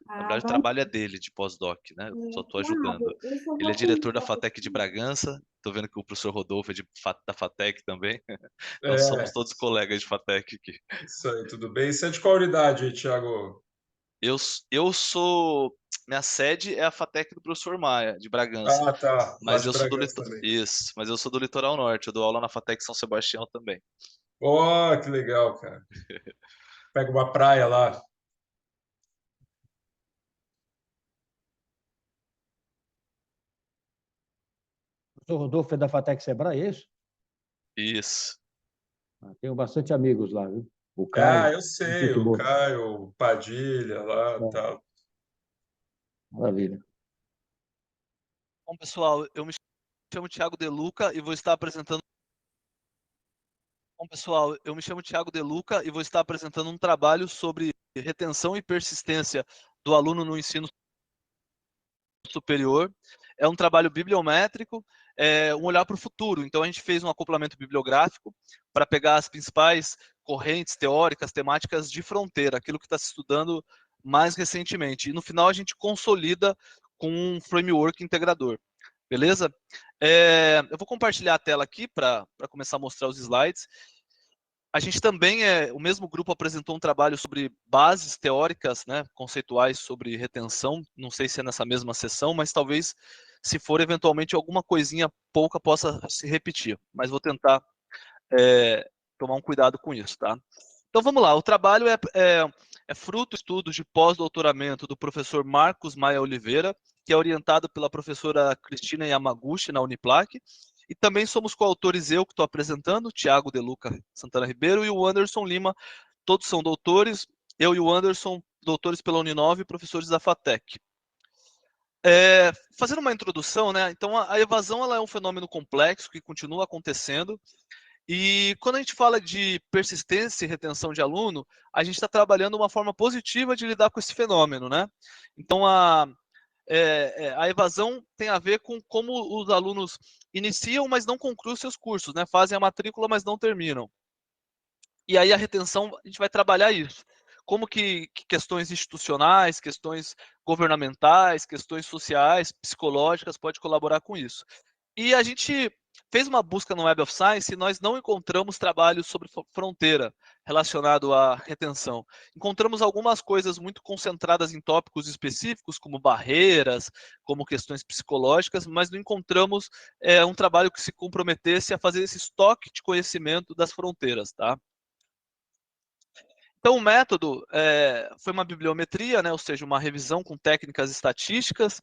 Na verdade, o Bom, trabalho é dele, de pós-doc, né? Eu só estou ajudando. Nada, eu só Ele é vou diretor pedir da para FATEC de Bragança. Estou vendo que o professor Rodolfo é da FATEC também. Então somos É, todos colegas de FATEC aqui. isso aí, tudo bem? Você é de qual unidade aí, Thiago? Eu sou. Minha sede é a FATEC do professor Maia, de Bragança. Ah, tá. Lá Mas de eu sou do Bragança também. Isso, mas eu sou do Litoral Norte. Eu dou aula na FATEC São Sebastião também. Oh, que legal, cara. Pega uma praia lá. O professor Rodolfo é da FATEC Sebrae, é isso? Isso. Tenho bastante amigos lá, viu? O Ah, Caio, eu sei, gente o boa. Caio, o Padilha lá, É, tal. maravilha. Bom, pessoal, eu me chamo Thiago De Luca e vou estar apresentando. Bom, pessoal, eu me chamo Thiago De Luca e vou estar apresentando um trabalho sobre retenção e persistência do aluno no ensino superior. É um trabalho bibliométrico, um olhar para o futuro. Então, a gente fez um acoplamento bibliográfico para pegar as principais correntes teóricas, temáticas de fronteira, aquilo que está se estudando mais recentemente. E no final, a gente consolida com um framework integrador. Beleza? Eu vou compartilhar a tela aqui para começar a mostrar os slides. A gente também, o mesmo grupo apresentou um trabalho sobre bases teóricas, né, conceituais sobre retenção. Não sei se é nessa mesma sessão, mas talvez, se for eventualmente alguma coisinha pouca possa se repetir. Mas vou tentar tomar um cuidado com isso, tá? Então vamos lá. O trabalho é fruto de estudos de pós-doutoramento do professor Marcos Maia Oliveira, que é orientado pela professora Cristina Yamaguchi na Uniplac. E também somos coautores eu, que estou apresentando, Thiago De Luca Santana Ribeiro, e o Anderson Lima. Todos são doutores. Eu e o Anderson, doutores pela Uninove e professores da FATEC. Fazendo uma introdução, né? Então a evasão ela é um fenômeno complexo que continua acontecendo. E quando a gente fala de persistência e retenção de aluno, a gente está trabalhando uma forma positiva de lidar com esse fenômeno, né? Então a evasão tem a ver com como os alunos iniciam, mas não concluem seus cursos, né? Fazem a matrícula, mas não terminam. E aí a retenção, a gente vai trabalhar isso. Como que questões institucionais, questões governamentais, questões sociais, psicológicas pode colaborar com isso. E a gente fez uma busca no Web of Science e nós não encontramos trabalhos sobre fronteira relacionado à retenção. Encontramos algumas coisas muito concentradas em tópicos específicos, como barreiras, como questões psicológicas, mas não encontramos um trabalho que se comprometesse a fazer esse estoque de conhecimento das fronteiras, tá? Então, o método foi uma bibliometria, né, ou seja, uma revisão com técnicas estatísticas.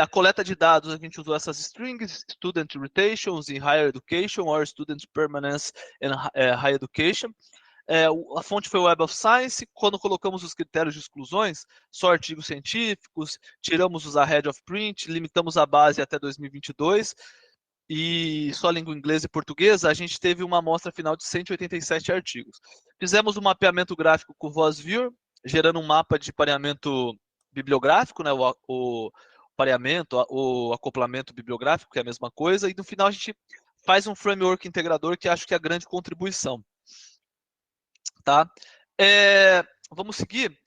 A coleta de dados, a gente usou essas strings, student rotations in higher education, or student permanence in higher education. A fonte foi o Web of Science. Quando colocamos os critérios de exclusões, só artigos científicos, tiramos os ahead of print, limitamos a base até 2022, e só língua inglesa e portuguesa, a gente teve uma amostra final de 187 artigos. Fizemos um mapeamento gráfico com VozViewer, gerando um mapa de pareamento bibliográfico, né, o pareamento, o acoplamento bibliográfico, que é a mesma coisa, e no final a gente faz um framework integrador que acho que é a grande contribuição. Tá? Vamos seguir.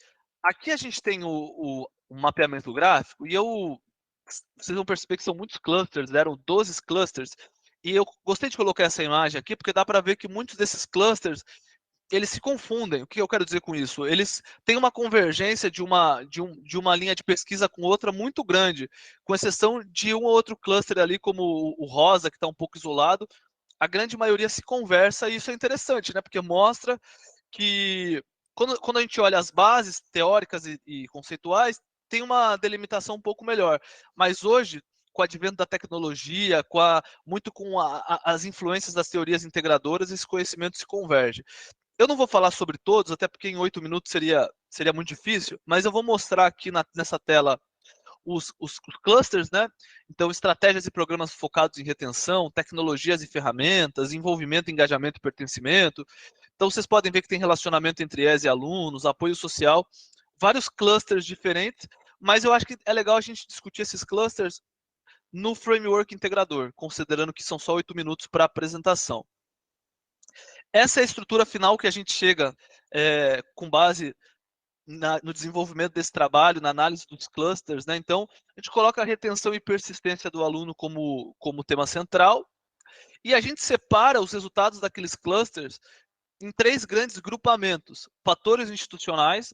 Aqui a gente tem o mapeamento gráfico e vocês vão perceber que são muitos clusters, eram 12 clusters, e eu gostei de colocar essa imagem aqui porque dá para ver que muitos desses clusters eles se confundem. O que eu quero dizer com isso? Eles têm uma convergência de uma linha de pesquisa com outra muito grande, com exceção de um ou outro cluster ali, como o rosa, que está um pouco isolado. A grande maioria se conversa e isso é interessante, né? Porque mostra que quando a gente olha as bases teóricas e conceituais, tem uma delimitação um pouco melhor. Mas hoje, com o advento da tecnologia, muito com as influências das teorias integradoras, esse conhecimento se converge. Eu não vou falar sobre todos, até porque em 8 minutos seria muito difícil, mas eu vou mostrar aqui nessa tela os clusters, né? Então, estratégias e programas focados em retenção, tecnologias e ferramentas, envolvimento, engajamento e pertencimento. Então, vocês podem ver que tem relacionamento entre ES e alunos, apoio social, vários clusters diferentes, mas eu acho que é legal a gente discutir esses clusters no framework integrador, considerando que são só 8 minutos para a apresentação. Essa é a estrutura final que a gente chega com base no desenvolvimento desse trabalho, na análise dos clusters, né? Então, a gente coloca a retenção e persistência do aluno como tema central, e a gente separa os resultados daqueles clusters em 3 grandes grupamentos: fatores institucionais,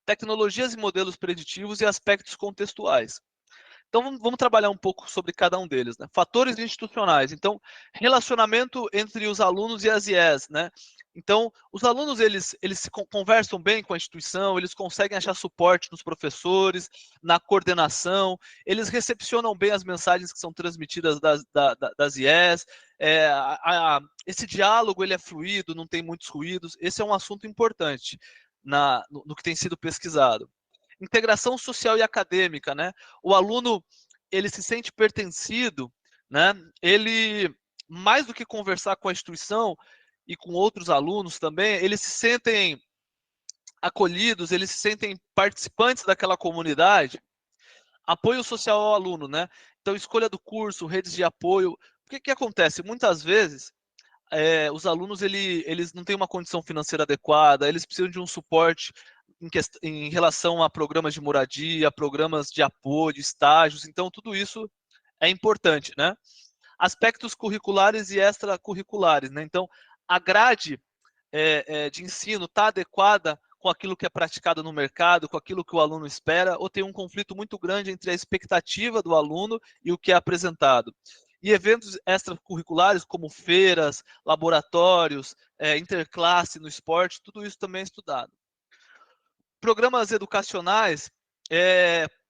tecnologias e modelos preditivos e aspectos contextuais. Então, vamos trabalhar um pouco sobre cada um deles, né? Fatores institucionais. Então, relacionamento entre os alunos e as IES, né? Então, os alunos, eles se conversam bem com a instituição, eles conseguem achar suporte nos professores, na coordenação, eles recepcionam bem as mensagens que são transmitidas das IES, esse diálogo, ele é fluido, não tem muitos ruídos. Esse é um assunto importante no que tem sido pesquisado. Integração social e acadêmica, né? O aluno, ele se sente pertencido, né? Ele, mais do que conversar com a instituição e com outros alunos também, eles se sentem acolhidos, eles se sentem participantes daquela comunidade. Apoio social ao aluno, né? Então, escolha do curso, redes de apoio. O que acontece? Muitas vezes, os alunos, eles não têm uma condição financeira adequada, eles precisam de um suporte em relação a programas de moradia, programas de apoio, estágios. Então, tudo isso é importante, né? Aspectos curriculares e extracurriculares, né? Então, a grade de ensino está adequada com aquilo que é praticado no mercado, com aquilo que o aluno espera, ou tem um conflito muito grande entre a expectativa do aluno e o que é apresentado. E eventos extracurriculares, como feiras, laboratórios, interclasse no esporte, tudo isso também é estudado. Programas educacionais,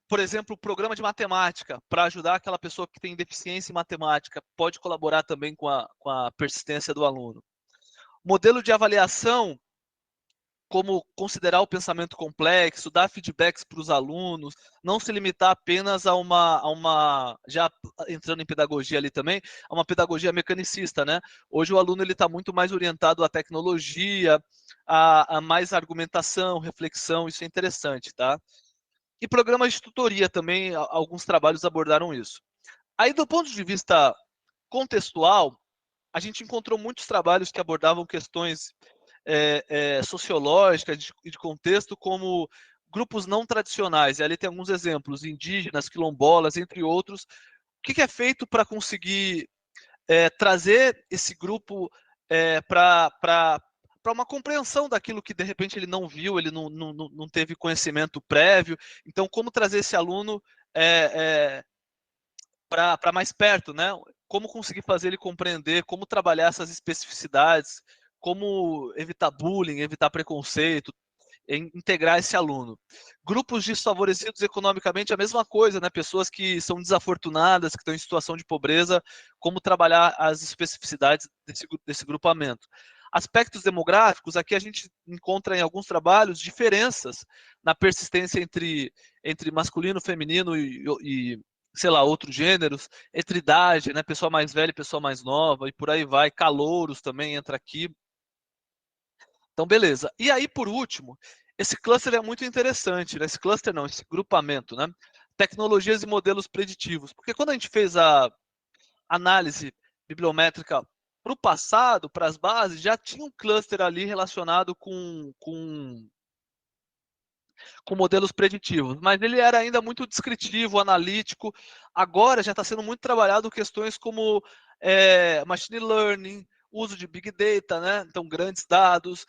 por exemplo, o programa de matemática, para ajudar aquela pessoa que tem deficiência em matemática, pode colaborar também com a persistência do aluno. Modelo de avaliação, como considerar o pensamento complexo, dar feedbacks para os alunos, não se limitar apenas a uma, já entrando em pedagogia ali também, a uma pedagogia mecanicista, né? Hoje o aluno está muito mais orientado à tecnologia, a mais argumentação, reflexão, isso é interessante, tá? E programas de tutoria também, alguns trabalhos abordaram isso. Aí, do ponto de vista contextual, a gente encontrou muitos trabalhos que abordavam questões sociológicas, de contexto, como grupos não tradicionais. E ali tem alguns exemplos: indígenas, quilombolas, entre outros. O que é feito para conseguir trazer esse grupo para uma compreensão daquilo que, de repente, ele não viu, ele não teve conhecimento prévio? Então, como trazer esse aluno para mais perto, né? Como conseguir fazer ele compreender, como trabalhar essas especificidades, como evitar bullying, evitar preconceito, integrar esse aluno. Grupos desfavorecidos economicamente, a mesma coisa, né? Pessoas que são desafortunadas, que estão em situação de pobreza, como trabalhar as especificidades desse grupamento. Aspectos demográficos, aqui a gente encontra em alguns trabalhos diferenças na persistência entre masculino, feminino e sei lá, outros gêneros, entre idade, né? Pessoa mais velha e pessoa mais nova, e por aí vai. Calouros também entra aqui. Então, beleza. E aí, por último, esse cluster é muito interessante, né? Esse cluster não, esse grupamento, né? Tecnologias e modelos preditivos. Porque quando a gente fez a análise bibliométrica para o passado, para as bases, já tinha um cluster ali relacionado com modelos preditivos, mas ele era ainda muito descritivo, analítico. Agora já está sendo muito trabalhado questões como machine learning, uso de big data, né? Então grandes dados.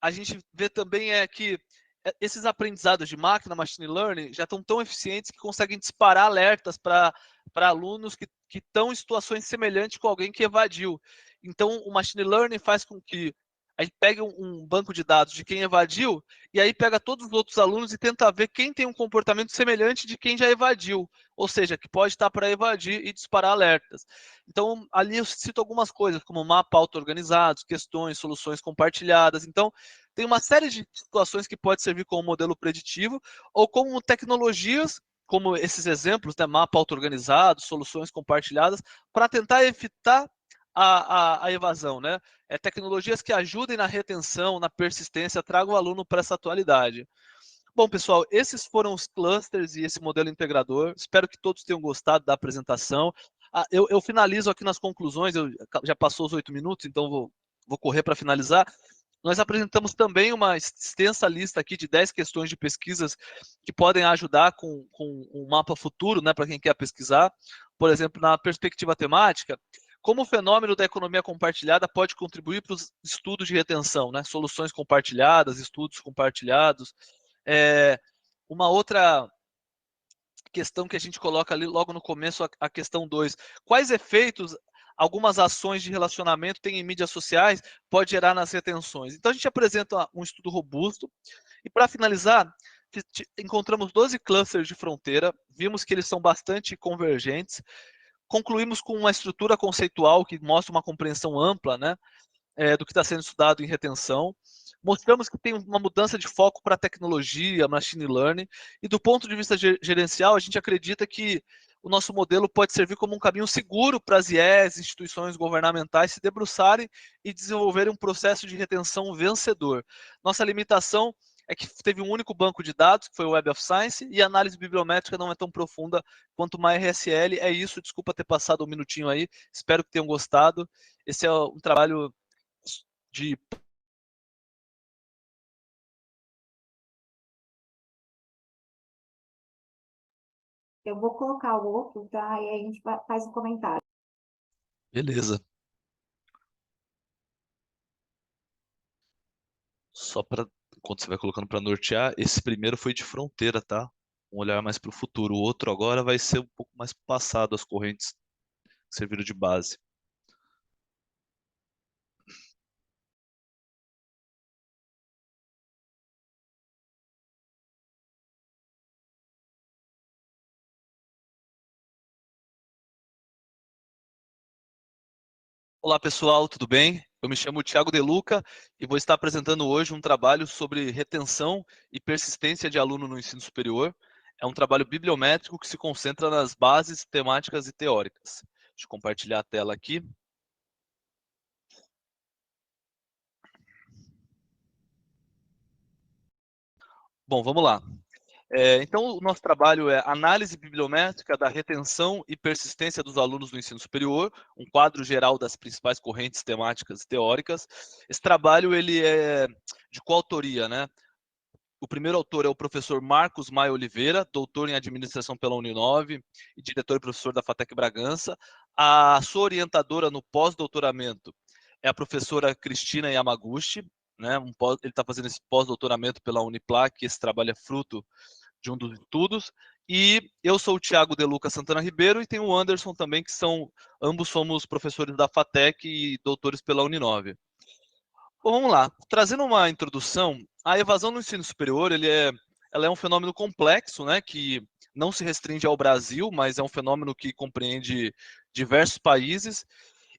A gente vê também que esses aprendizados de máquina, machine learning, já estão tão eficientes que conseguem disparar alertas para alunos que estão em situações semelhantes com alguém que evadiu. Então, o machine learning faz com que a gente pegue um banco de dados de quem evadiu e aí pega todos os outros alunos e tenta ver quem tem um comportamento semelhante de quem já evadiu, ou seja, que pode estar para evadir e disparar alertas. Então, ali eu cito algumas coisas, como mapa auto-organizados, questões, soluções compartilhadas. Então, tem uma série de situações que pode servir como modelo preditivo ou como tecnologias, como esses exemplos, né, mapa auto-organizado, soluções compartilhadas, para tentar evitar a evasão, né? Tecnologias que ajudem na retenção, na persistência, tragam o aluno para essa atualidade. Bom, pessoal, esses foram os clusters e esse modelo integrador. Espero que todos tenham gostado da apresentação. Eu finalizo aqui nas conclusões, já passou os 8 minutos, então vou correr para finalizar. Nós apresentamos também uma extensa lista aqui de 10 questões de pesquisas que podem ajudar com um mapa futuro, né, para quem quer pesquisar. Por exemplo, na perspectiva temática, como o fenômeno da economia compartilhada pode contribuir para os estudos de retenção, né? Soluções compartilhadas, estudos compartilhados. Uma outra questão que a gente coloca ali logo no começo, a questão 2. Quais efeitos algumas ações de relacionamento têm em mídias sociais pode gerar nas retenções? Então a gente apresenta um estudo robusto e para finalizar, encontramos 12 clusters de fronteira, vimos que eles são bastante convergentes, concluímos com uma estrutura conceitual que mostra uma compreensão ampla, né, do que está sendo estudado em retenção. Mostramos que tem uma mudança de foco para tecnologia, machine learning, e do ponto de vista gerencial, a gente acredita que o nosso modelo pode servir como um caminho seguro para as IES, instituições governamentais, se debruçarem e desenvolverem um processo de retenção vencedor. Nossa limitação é que teve um único banco de dados, que foi o Web of Science, e a análise bibliométrica não é tão profunda quanto uma RSL. É isso, desculpa ter passado um minutinho aí, espero que tenham gostado. Esse é um trabalho de... Eu vou colocar o outro, tá? E aí a gente faz um comentário. Beleza. Só para, enquanto você vai colocando para nortear, esse primeiro foi de fronteira, tá? Um olhar mais para o futuro. O outro agora vai ser um pouco mais para o passado, as correntes que serviram de base. Olá pessoal, tudo bem? Eu me chamo Thiago De Luca e vou estar apresentando hoje um trabalho sobre retenção e persistência de aluno no ensino superior. É um trabalho bibliométrico que se concentra nas bases temáticas e teóricas. Deixa eu compartilhar a tela aqui. Bom, vamos lá. Então, o nosso trabalho é análise bibliométrica da retenção e persistência dos alunos do ensino superior, um quadro geral das principais correntes temáticas e teóricas. Esse trabalho ele é de coautoria, né? O primeiro autor é o professor Marcos Maia Oliveira, doutor em administração pela Uninove e diretor e professor da FATEC Bragança. A sua orientadora no pós-doutoramento é a professora Cristina Yamaguchi, né? Ele está fazendo esse pós-doutoramento pela Uniplac, esse trabalho é fruto de um dos estudos. E eu sou o Thiago De Luca Santana Ribeiro e tem o Anderson também, que ambos somos professores da FATEC e doutores pela Uninove. Bom, vamos lá. Trazendo uma introdução, a evasão no ensino superior, ela é um fenômeno complexo, né, que não se restringe ao Brasil, mas é um fenômeno que compreende diversos países.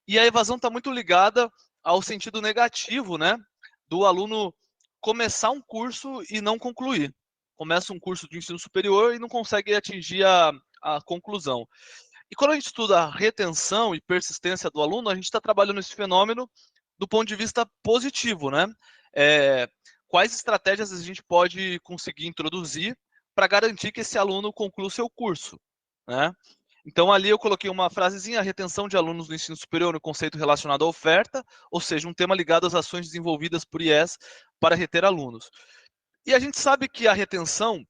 E a evasão está muito ligada ao sentido negativo, né, do aluno começar um curso e não concluir. Começa um curso de ensino superior e não consegue atingir a conclusão. E quando a gente estuda a retenção e persistência do aluno, a gente está trabalhando esse fenômeno do ponto de vista positivo, né? Quais estratégias a gente pode conseguir introduzir para garantir que esse aluno conclua o seu curso, né? Então, ali eu coloquei uma frasezinha: a retenção de alunos no ensino superior no conceito relacionado à oferta, ou seja, um tema ligado às ações desenvolvidas por IES para reter alunos. E a gente sabe que a retenção,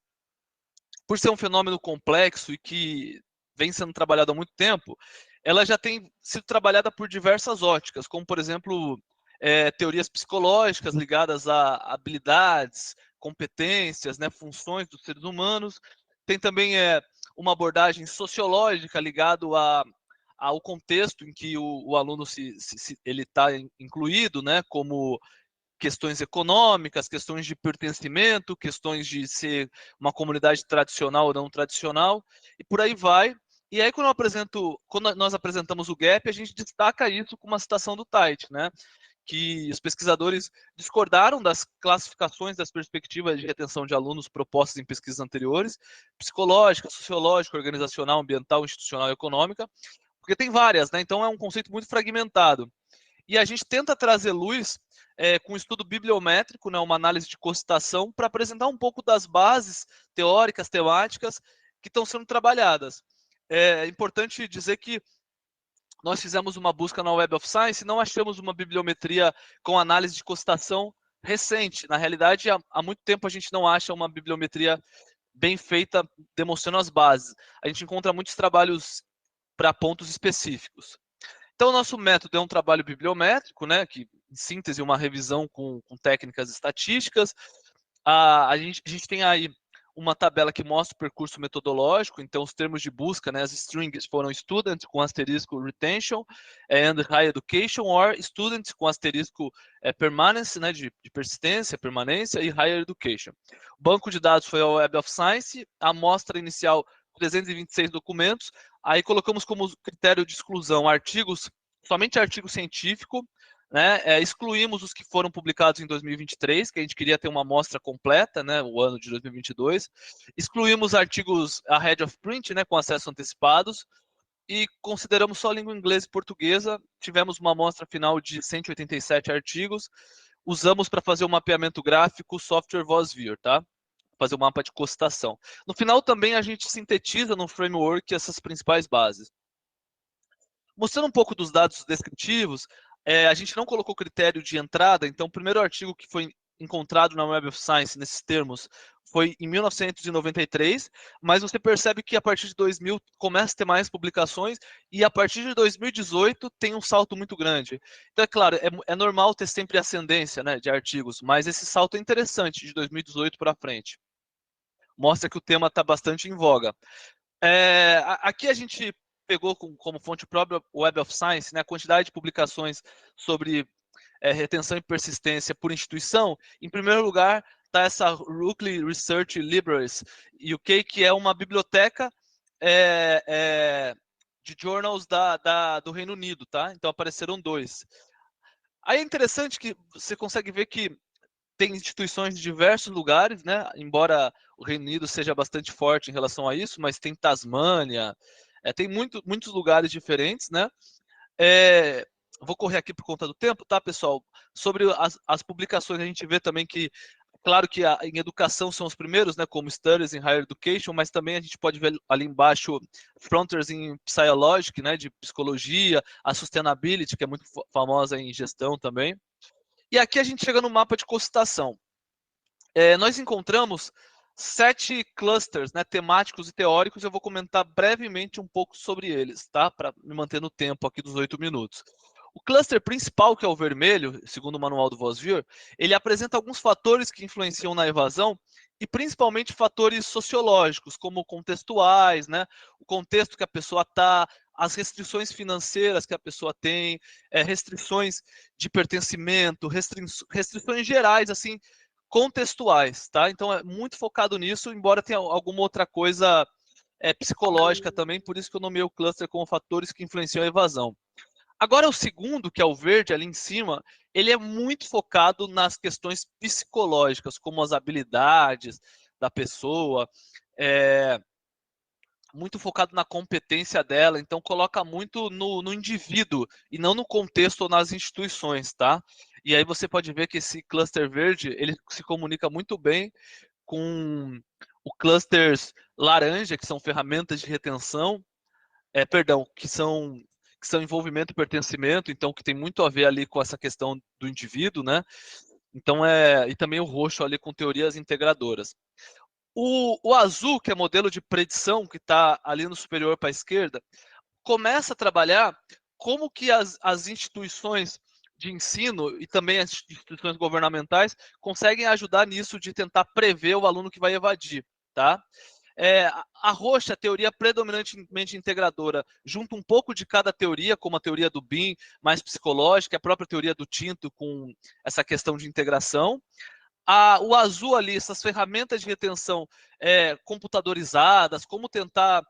por ser um fenômeno complexo e que vem sendo trabalhado há muito tempo, ela já tem sido trabalhada por diversas óticas, como, por exemplo, teorias psicológicas ligadas a habilidades, competências, né, funções dos seres humanos. Tem também uma abordagem sociológica ligada ao contexto em que o aluno ele está incluído, né, como questões econômicas, questões de pertencimento, questões de ser uma comunidade tradicional ou não tradicional, e por aí vai. E aí, quando nós apresentamos o GAP, a gente destaca isso com uma citação do Tite, né? Que os pesquisadores discordaram das classificações das perspectivas de retenção de alunos propostas em pesquisas anteriores, psicológica, sociológica, organizacional, ambiental, institucional e econômica, porque tem várias, né? Então é um conceito muito fragmentado. E a gente tenta trazer luz com um estudo bibliométrico, né, uma análise de cocitação, para apresentar um pouco das bases teóricas, temáticas que estão sendo trabalhadas. É importante dizer que nós fizemos uma busca na Web of Science e não achamos uma bibliometria com análise de cocitação recente. Na realidade, há muito tempo a gente não acha uma bibliometria bem feita demonstrando as bases. A gente encontra muitos trabalhos para pontos específicos. Então, o nosso método é um trabalho bibliométrico, né, que, em síntese, uma revisão com técnicas estatísticas. A gente tem aí uma tabela que mostra o percurso metodológico, então os termos de busca, né, as strings foram student com asterisco retention and high education, or student com asterisco permanence, né, de persistência, permanência, e higher education. O banco de dados foi a Web of Science, a amostra inicial 326 documentos, aí colocamos como critério de exclusão somente artigo científico, né? Excluímos os que foram publicados em 2023, que a gente queria ter uma amostra completa, né, o ano de 2022. Excluímos artigos ahead of print, né, com acesso antecipados, e consideramos só língua inglesa e portuguesa. Tivemos uma amostra final de 187 artigos. Usamos para fazer o mapeamento gráfico o software VozViewer, tá? Fazer o mapa de cocitação. No final também a gente sintetiza no framework essas principais bases. Mostrando um pouco dos dados descritivos, a gente não colocou critério de entrada, então o primeiro artigo que foi encontrado na Web of Science nesses termos foi em 1993, mas você percebe que a partir de 2000 começa a ter mais publicações e a partir de 2018 tem um salto muito grande. Então, é claro, é normal ter sempre ascendência, né, de artigos, mas esse salto é interessante de 2018 para frente. Mostra que o tema está bastante em voga. Aqui a gente pegou como fonte própria o Web of Science, né, a quantidade de publicações sobre retenção e persistência por instituição. Em primeiro lugar está essa Rookley Research Libraries UK, que é uma biblioteca de journals do Reino Unido, tá? Então apareceram 2. Aí é interessante que você consegue ver que tem instituições de diversos lugares, né? Embora o Reino Unido seja bastante forte em relação a isso, mas tem Tasmânia, tem muitos lugares diferentes, né? Vou correr aqui por conta do tempo, tá, pessoal? Sobre as publicações, a gente vê também que, claro que em educação são os primeiros, né, como Studies in Higher Education, mas também a gente pode ver ali embaixo Frontiers in Psychology, né, de psicologia, a Sustainability, que é muito famosa em gestão também. E aqui a gente chega no mapa de cocitação. Nós encontramos 7 clusters, né, temáticos e teóricos. Eu vou comentar brevemente um pouco sobre eles, tá? Para me manter no tempo aqui dos 8 minutos. O cluster principal, que é o vermelho, segundo o manual do VozViewer, ele apresenta alguns fatores que influenciam na evasão e principalmente fatores sociológicos, como contextuais, né? O contexto que a pessoa está, as restrições financeiras que a pessoa tem, restrições de pertencimento, restrições gerais, assim, contextuais, tá? Então é muito focado nisso, embora tenha alguma outra coisa psicológica também, por isso que eu nomeei o cluster como fatores que influenciam a evasão. Agora, o segundo, que é o verde ali em cima, ele é muito focado nas questões psicológicas, como as habilidades da pessoa, muito focado na competência dela, então coloca muito no indivíduo e não no contexto ou nas instituições, tá? E aí você pode ver que esse cluster verde, ele se comunica muito bem com o cluster laranja, que são ferramentas de retenção, perdão, que são envolvimento e pertencimento, então que tem muito a ver ali com essa questão do indivíduo, né? Então e também o roxo ali com teorias integradoras. O azul, que é modelo de predição, que está ali no superior para a esquerda, começa a trabalhar como que as instituições de ensino e também as instituições governamentais conseguem ajudar nisso de tentar prever o aluno que vai evadir, tá? A roxa, a teoria predominantemente integradora, junta um pouco de cada teoria, como a teoria do BIM, mais psicológica, a própria teoria do Tinto, com essa questão de integração. O azul ali, essas ferramentas de retenção computadorizadas, como tentar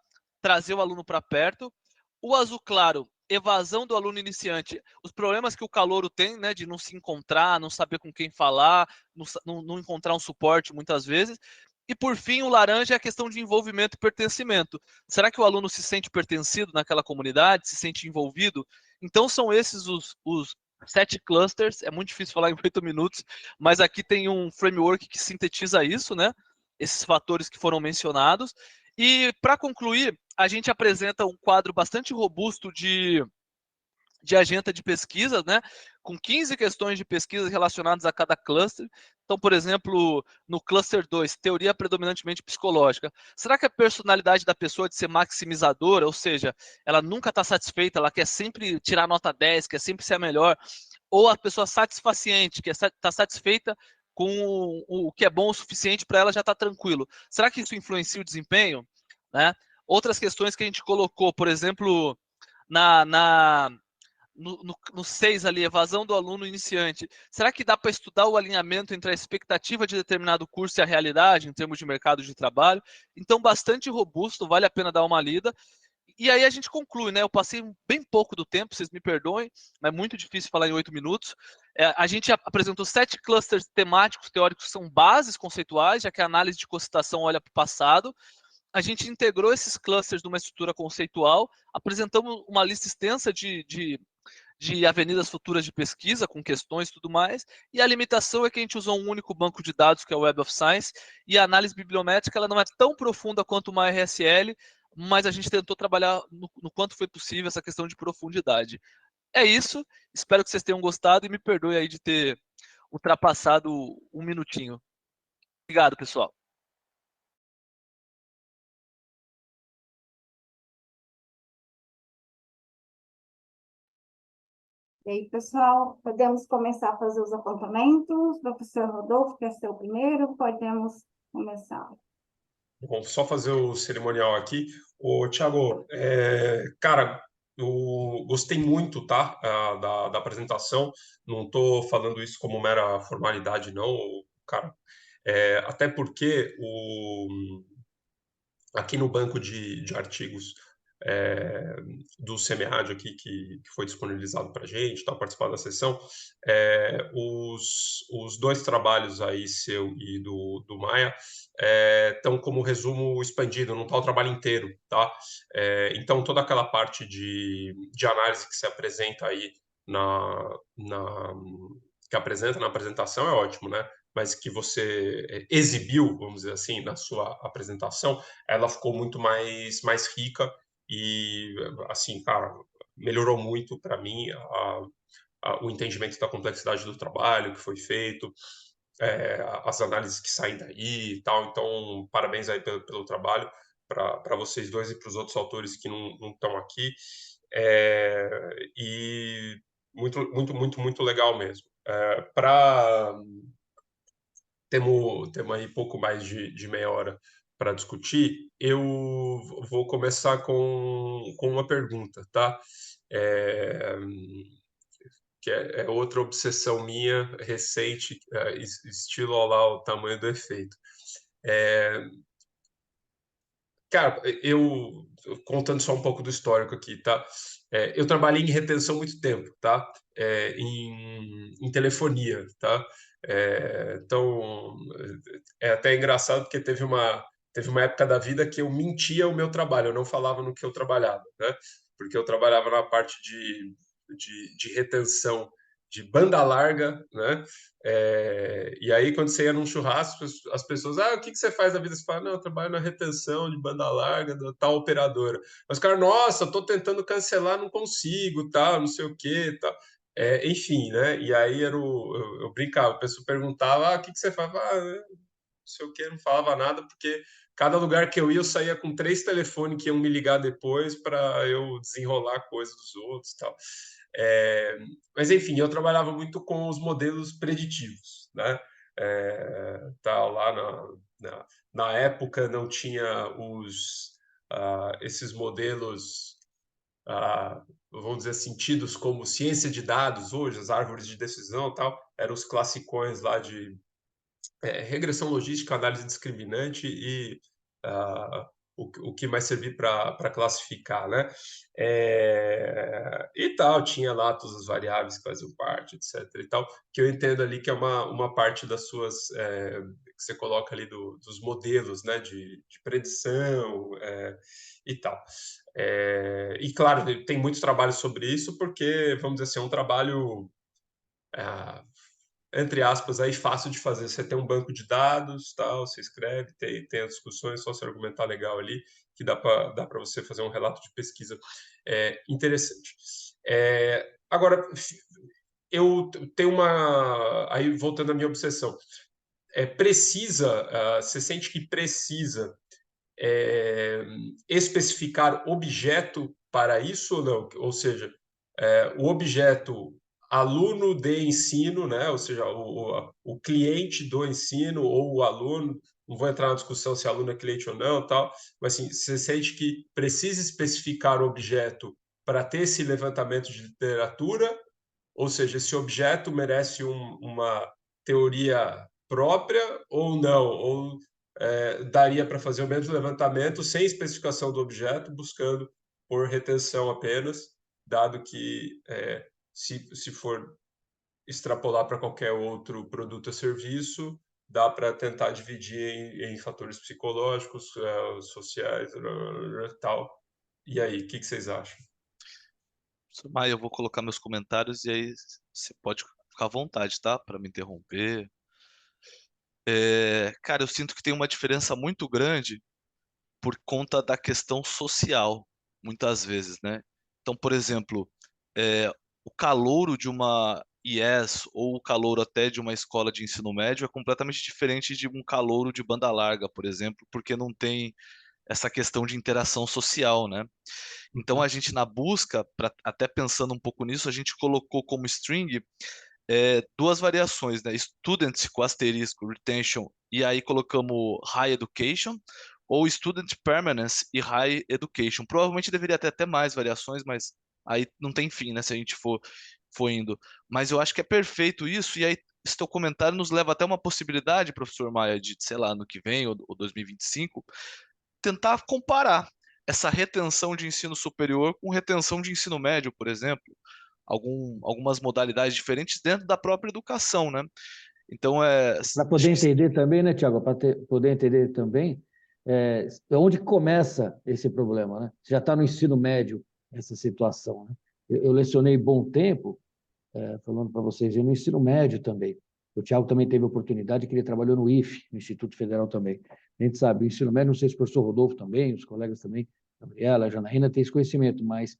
trazer o aluno para perto. O azul claro, evasão do aluno iniciante, os problemas que o calouro tem, né, de não se encontrar, não saber com quem falar, não encontrar um suporte muitas vezes. E por fim, o laranja é a questão de envolvimento e pertencimento. Será que o aluno se sente pertencido naquela comunidade, se sente envolvido? Então são esses os 7 clusters, é muito difícil falar em 8 minutos, mas aqui tem um framework que sintetiza isso, né? Esses fatores que foram mencionados. E para concluir, a gente apresenta um quadro bastante robusto de agenda de pesquisa, né? Com 15 questões de pesquisa relacionadas a cada cluster. Então, por exemplo, no cluster 2, teoria predominantemente psicológica. Será que a personalidade da pessoa de ser maximizadora, ou seja, ela nunca está satisfeita, ela quer sempre tirar nota 10, quer sempre ser a melhor, ou a pessoa satisfaciente, que está satisfeita com o que é bom o suficiente para ela já estar tranquilo. Será que isso influencia o desempenho? Né? Outras questões que a gente colocou, por exemplo, no 6 ali, evasão do aluno iniciante. Será que dá para estudar o alinhamento entre a expectativa de determinado curso e a realidade, em termos de mercado de trabalho? Então, bastante robusto, vale a pena dar uma lida. E aí a gente conclui, né? Eu passei bem pouco do tempo, vocês me perdoem, mas é muito difícil falar em 8 minutos. A gente apresentou 7 clusters temáticos, teóricos, que são bases conceituais, já que a análise de cocitação olha para o passado. A gente integrou esses clusters numa estrutura conceitual, apresentamos uma lista extensa de avenidas futuras de pesquisa, com questões e tudo mais, e a limitação é que a gente usou um único banco de dados, que é o Web of Science, e a análise bibliométrica ela não é tão profunda quanto uma RSL, mas a gente tentou trabalhar no quanto foi possível essa questão de profundidade. É isso, espero que vocês tenham gostado e me perdoe aí de ter ultrapassado um minutinho. Obrigado, pessoal. E aí, pessoal, podemos começar a fazer os apontamentos. Professor Rodolfo, quer ser o primeiro? Podemos começar. Bom, só fazer o cerimonial aqui. Ô, Thiago, cara, eu gostei muito, tá, da apresentação. Não estou falando isso como mera formalidade, não, cara. Até porque aqui no banco de artigos do SEMEAD aqui, que foi disponibilizado para a gente, está participando da sessão, os 2 trabalhos aí, seu e do Maia, estão como resumo expandido, não está o trabalho inteiro, tá? Então, toda aquela parte de análise que se apresenta aí que apresenta na apresentação é ótimo, né? Mas que você exibiu, vamos dizer assim, na sua apresentação, ela ficou muito mais rica e, assim, cara, melhorou muito para mim o entendimento da complexidade do trabalho que foi feito, as análises que saem daí e tal. Então, parabéns aí pelo trabalho para vocês dois e para os outros autores que não estão aqui. E muito, muito, muito, muito legal mesmo. Temos aí pouco mais de meia hora para discutir. Eu vou começar com uma pergunta, tá? Que é outra obsessão minha recente, estilo olha lá o tamanho do efeito. Cara, eu contando só um pouco do histórico aqui, tá? Eu trabalhei em retenção muito tempo, tá? Em telefonia, tá? Então, é até engraçado porque teve uma época da vida que eu mentia o meu trabalho, eu não falava no que eu trabalhava, né? Porque eu trabalhava na parte de retenção de banda larga, né? E aí, quando você ia num churrasco, as pessoas, o que você faz na vida? Você fala, não, eu trabalho na retenção de banda larga da tal operadora. Mas, cara, nossa, eu tô tentando cancelar, não consigo, tal, não sei o quê, tal. Enfim, né? E aí eu brincava, a pessoa perguntava, o que você faz? Não sei o quê, não falava nada, porque cada lugar que eu ia, eu saía com 3 telefones que iam me ligar depois para eu desenrolar coisas dos outros e tal. Mas, enfim, eu trabalhava muito com os modelos preditivos, né? Tal, lá na época não tinha esses modelos, vamos dizer assim, tidos como ciência de dados hoje, as árvores de decisão e tal, eram os classicões lá de regressão logística, análise discriminante e o que mais servir para classificar, né? E tal, tinha lá todas as variáveis que faziam parte, etc. e tal, que eu entendo ali que é uma parte das suas, que você coloca ali dos modelos, né, de predição e tal. E claro, tem muitos trabalhos sobre isso, porque, vamos dizer assim, é um trabalho entre aspas, aí fácil de fazer. Você tem um banco de dados, tal, você escreve, tem as discussões, só se argumentar legal ali, que dá para você fazer um relato de pesquisa interessante. Agora, eu tenho aí voltando à minha obsessão, você sente que precisa especificar objeto para isso ou não? Ou seja, o objeto aluno de ensino, né? Ou seja, o cliente do ensino ou o aluno, não vou entrar na discussão se aluno é cliente ou não, tal, mas assim, você sente que precisa especificar o objeto para ter esse levantamento de literatura, ou seja, esse objeto merece uma teoria própria ou não, ou daria para fazer o mesmo levantamento sem especificação do objeto, buscando por retenção apenas, dado que se for extrapolar para qualquer outro produto ou serviço, dá para tentar dividir em fatores psicológicos, sociais, tal. E aí, o que vocês acham? Maia, eu vou colocar meus comentários e aí você pode ficar à vontade, tá? Para me interromper. Cara, eu sinto que tem uma diferença muito grande por conta da questão social, muitas vezes, né? Então, por exemplo, o calouro de uma IES ou o calouro até de uma escola de ensino médio é completamente diferente de um calouro de banda larga, por exemplo, porque não tem essa questão de interação social, né? Então a gente na busca, até pensando um pouco nisso, a gente colocou como string duas variações, né? Student com asterisco, retention, e aí colocamos high education, ou student permanence e high education. Provavelmente deveria ter até mais variações, mas aí não tem fim, né? Se a gente for indo. Mas eu acho que é perfeito isso, e aí esse teu comentário nos leva até uma possibilidade, professor Maia, de, sei lá, ano que vem, ou 2025, tentar comparar essa retenção de ensino superior com retenção de ensino médio, por exemplo, algumas modalidades diferentes dentro da própria educação, né? Então, Para poder entender também, né, Tiago? Para poder entender também onde começa esse problema, né? Já está no ensino médio essa situação, né? Eu lecionei bom tempo, falando para vocês, no ensino médio também. O Tiago também teve oportunidade, que ele trabalhou no IFE, no Instituto Federal também. A gente sabe, o ensino médio, não sei se o professor Rodolfo também, os colegas também, Gabriela, a Janaína, tem esse conhecimento, mas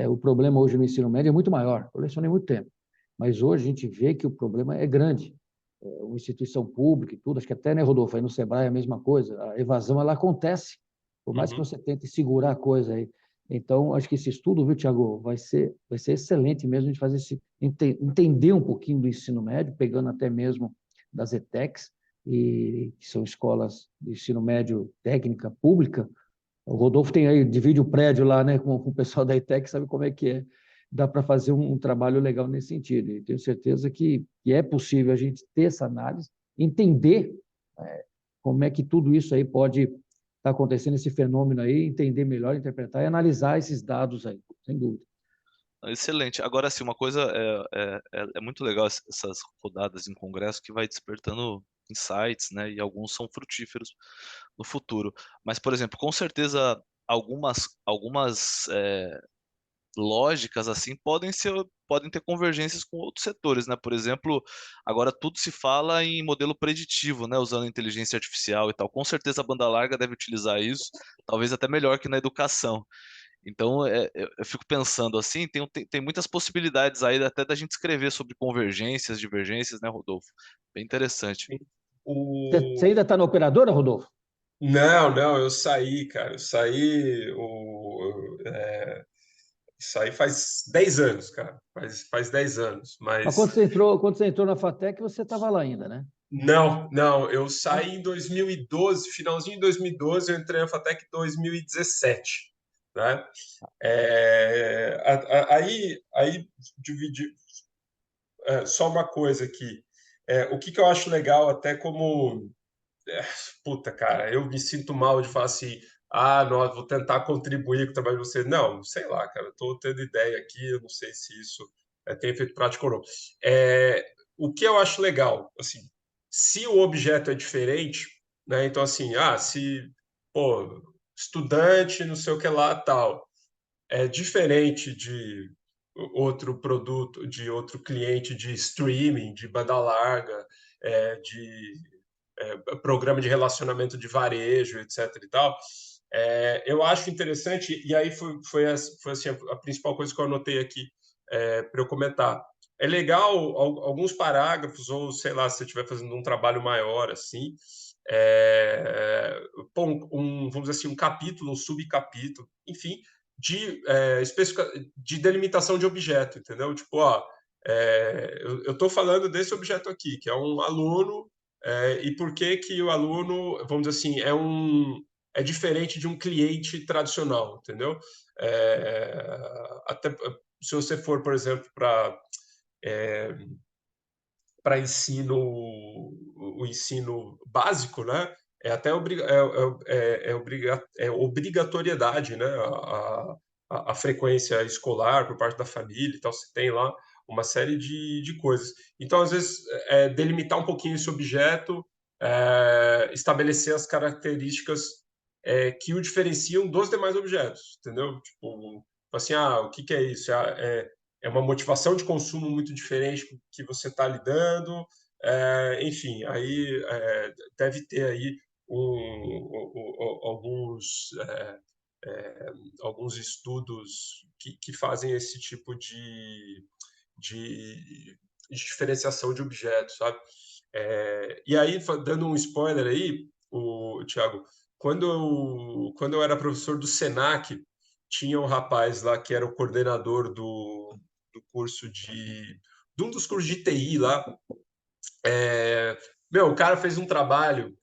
o problema hoje no ensino médio é muito maior. Eu lecionei muito tempo, mas hoje a gente vê que o problema é grande. Uma instituição pública e tudo, acho que até, né, Rodolfo, aí no Sebrae é a mesma coisa, a evasão, ela acontece, por mais que você tente segurar a coisa aí. Então, acho que esse estudo, viu, Tiago, vai ser excelente mesmo de fazer entender um pouquinho do ensino médio, pegando até mesmo das ETECs, que são escolas de ensino médio técnica pública. O Rodolfo tem aí, divide o prédio lá, né, com o pessoal da ETEC, sabe como é que é. Dá para fazer um trabalho legal nesse sentido. E tenho certeza que é possível a gente ter essa análise, entender como é que tudo isso aí pode estar acontecendo, esse fenômeno aí, entender melhor, interpretar e analisar esses dados aí, sem dúvida. Excelente. Agora, assim, uma coisa é muito legal essas rodadas em congresso que vai despertando insights, né? E alguns são frutíferos no futuro. Mas, por exemplo, com certeza algumas lógicas assim podem ter convergências com outros setores, né? Por exemplo, agora tudo se fala em modelo preditivo, né? Usando inteligência artificial e tal. Com certeza a banda larga deve utilizar isso, talvez até melhor que na educação. Então, eu fico pensando assim, tem muitas possibilidades aí até da gente escrever sobre convergências, divergências, né, Rodolfo? Bem interessante. Você ainda está na operadora, Rodolfo? Não, eu saí, cara. Isso aí faz 10 anos, cara. Faz 10 anos. Mas Mas quando você entrou na FATEC, você estava lá ainda, né? não, eu saí em 2012, finalzinho de 2012, eu entrei na FATEC em 2017, né? Aí dividi, só uma coisa aqui. O que eu acho legal, até como. Puta, cara, eu me sinto mal de falar assim, não, vou tentar contribuir com o trabalho de você. Não, sei lá, cara, eu tô tendo ideia aqui, eu não sei se isso tem efeito prático ou não. O que eu acho legal, assim, se o objeto é diferente, né, então assim, se, pô, estudante, não sei o que lá, tal, é diferente de outro produto, de outro cliente de streaming, de banda larga, de programa de relacionamento de varejo, etc. e tal. Eu acho interessante, e aí foi assim, a principal coisa que eu anotei aqui para eu comentar. É legal alguns parágrafos, ou sei lá, se você estiver fazendo um trabalho maior, assim, vamos dizer assim, um capítulo, um subcapítulo, enfim, de delimitação de objeto, entendeu? Tipo, eu estou falando desse objeto aqui, que é um aluno, e por que o aluno, vamos dizer assim, é diferente de um cliente tradicional, entendeu? Até se você for, por exemplo, para o ensino básico, né? É até obrigatoriedade, né? A frequência escolar por parte da família e tal, você tem lá uma série de coisas. Então, às vezes, delimitar um pouquinho esse objeto, estabelecer as características que o diferenciam dos demais objetos, entendeu? Tipo assim, o que é isso? É uma motivação de consumo muito diferente que você está lidando, enfim, aí deve ter aí alguns alguns estudos que fazem esse tipo de diferenciação de objetos, sabe? E aí, dando um spoiler aí, Thiago, quando eu era professor do Senac, tinha um rapaz lá que era o coordenador do curso de um dos cursos de TI lá. O cara fez um trabalho,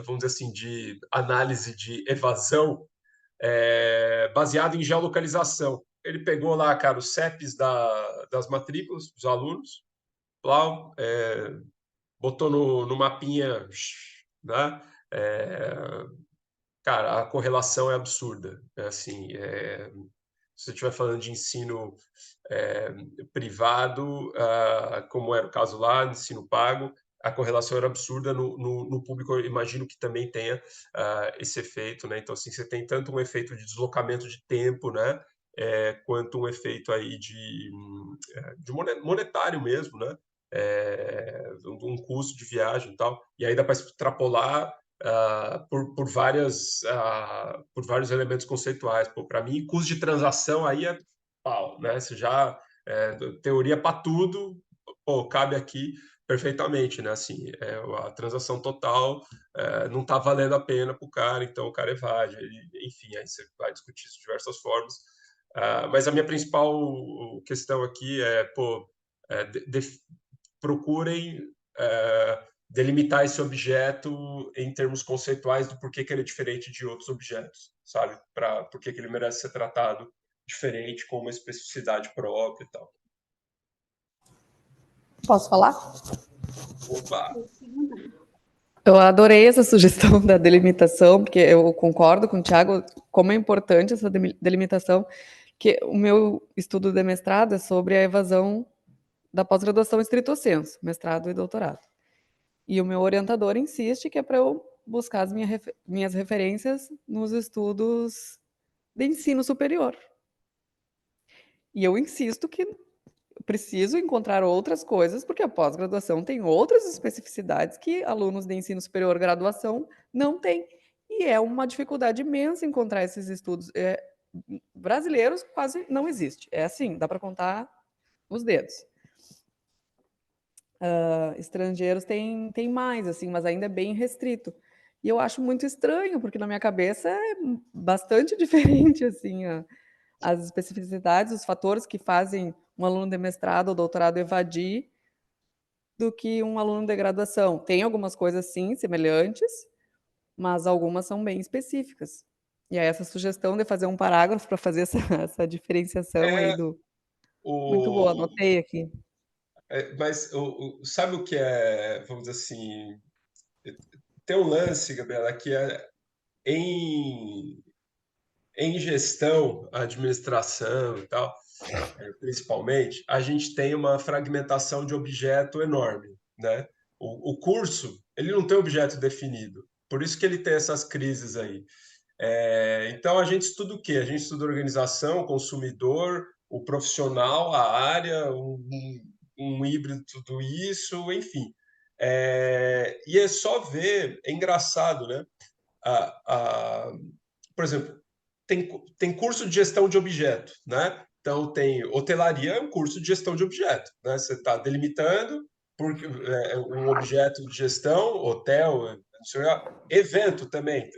vamos dizer assim, de análise de evasão, baseado em geolocalização. Ele pegou lá, cara, os CEPs das matrículas dos alunos, lá, botou no mapinha, né? Cara, a correlação é absurda. Assim, se você estiver falando de ensino privado, como era o caso lá, ensino pago, a correlação era absurda no público. Eu imagino que também tenha esse efeito, né? Então, assim, você tem tanto um efeito de deslocamento de tempo, né? Quanto um efeito aí de monetário mesmo, né? Um custo de viagem e tal. E aí dá para extrapolar por vários elementos conceituais. Para mim, custo de transação aí é pau, né? Você já teoria para tudo, cabe aqui perfeitamente, né? Assim, a transação total não está valendo a pena para o cara, então o cara evade. Enfim, aí você vai discutir isso de diversas formas. Mas a minha principal questão aqui procurem delimitar esse objeto em termos conceituais do porquê que ele é diferente de outros objetos, sabe? Por que ele merece ser tratado diferente, com uma especificidade própria e tal. Posso falar? Opa! Eu adorei essa sugestão da delimitação, porque eu concordo com o Thiago como é importante essa delimitação, que o meu estudo de mestrado é sobre a evasão da pós-graduação estrito sensu, mestrado e doutorado. E o meu orientador insiste que é para eu buscar as minhas referências nos estudos de ensino superior. E eu insisto que preciso encontrar outras coisas, porque a pós-graduação tem outras especificidades que alunos de ensino superior graduação não têm. E é uma dificuldade imensa encontrar esses estudos. Brasileiros quase não existe. É assim, dá para contar os dedos. Estrangeiros tem mais, assim, mas ainda é bem restrito. E eu acho muito estranho, porque na minha cabeça é bastante diferente, assim, as especificidades, os fatores que fazem um aluno de mestrado ou doutorado evadir do que um aluno de graduação. Tem algumas coisas, sim, semelhantes, mas algumas são bem específicas. E aí essa sugestão de fazer um parágrafo para fazer essa diferenciação aí do... Muito boa, O, anotei aqui. mas sabe o que é, vamos dizer assim, tem um lance, Gabriela, que é em, em gestão, administração e tal, principalmente, a gente tem uma fragmentação de objeto enorme, né? O curso, ele não tem objeto definido, por isso que ele tem essas crises aí. Então, a gente estuda o quê? A gente estuda organização, consumidor, o profissional, a área, um híbrido de tudo isso, enfim. E é só ver, é engraçado, né? Por exemplo, tem curso de gestão de objeto, né? Então, tem hotelaria, é um curso de gestão de objeto, né? Você está delimitando porque um objeto de gestão, hotel, evento também,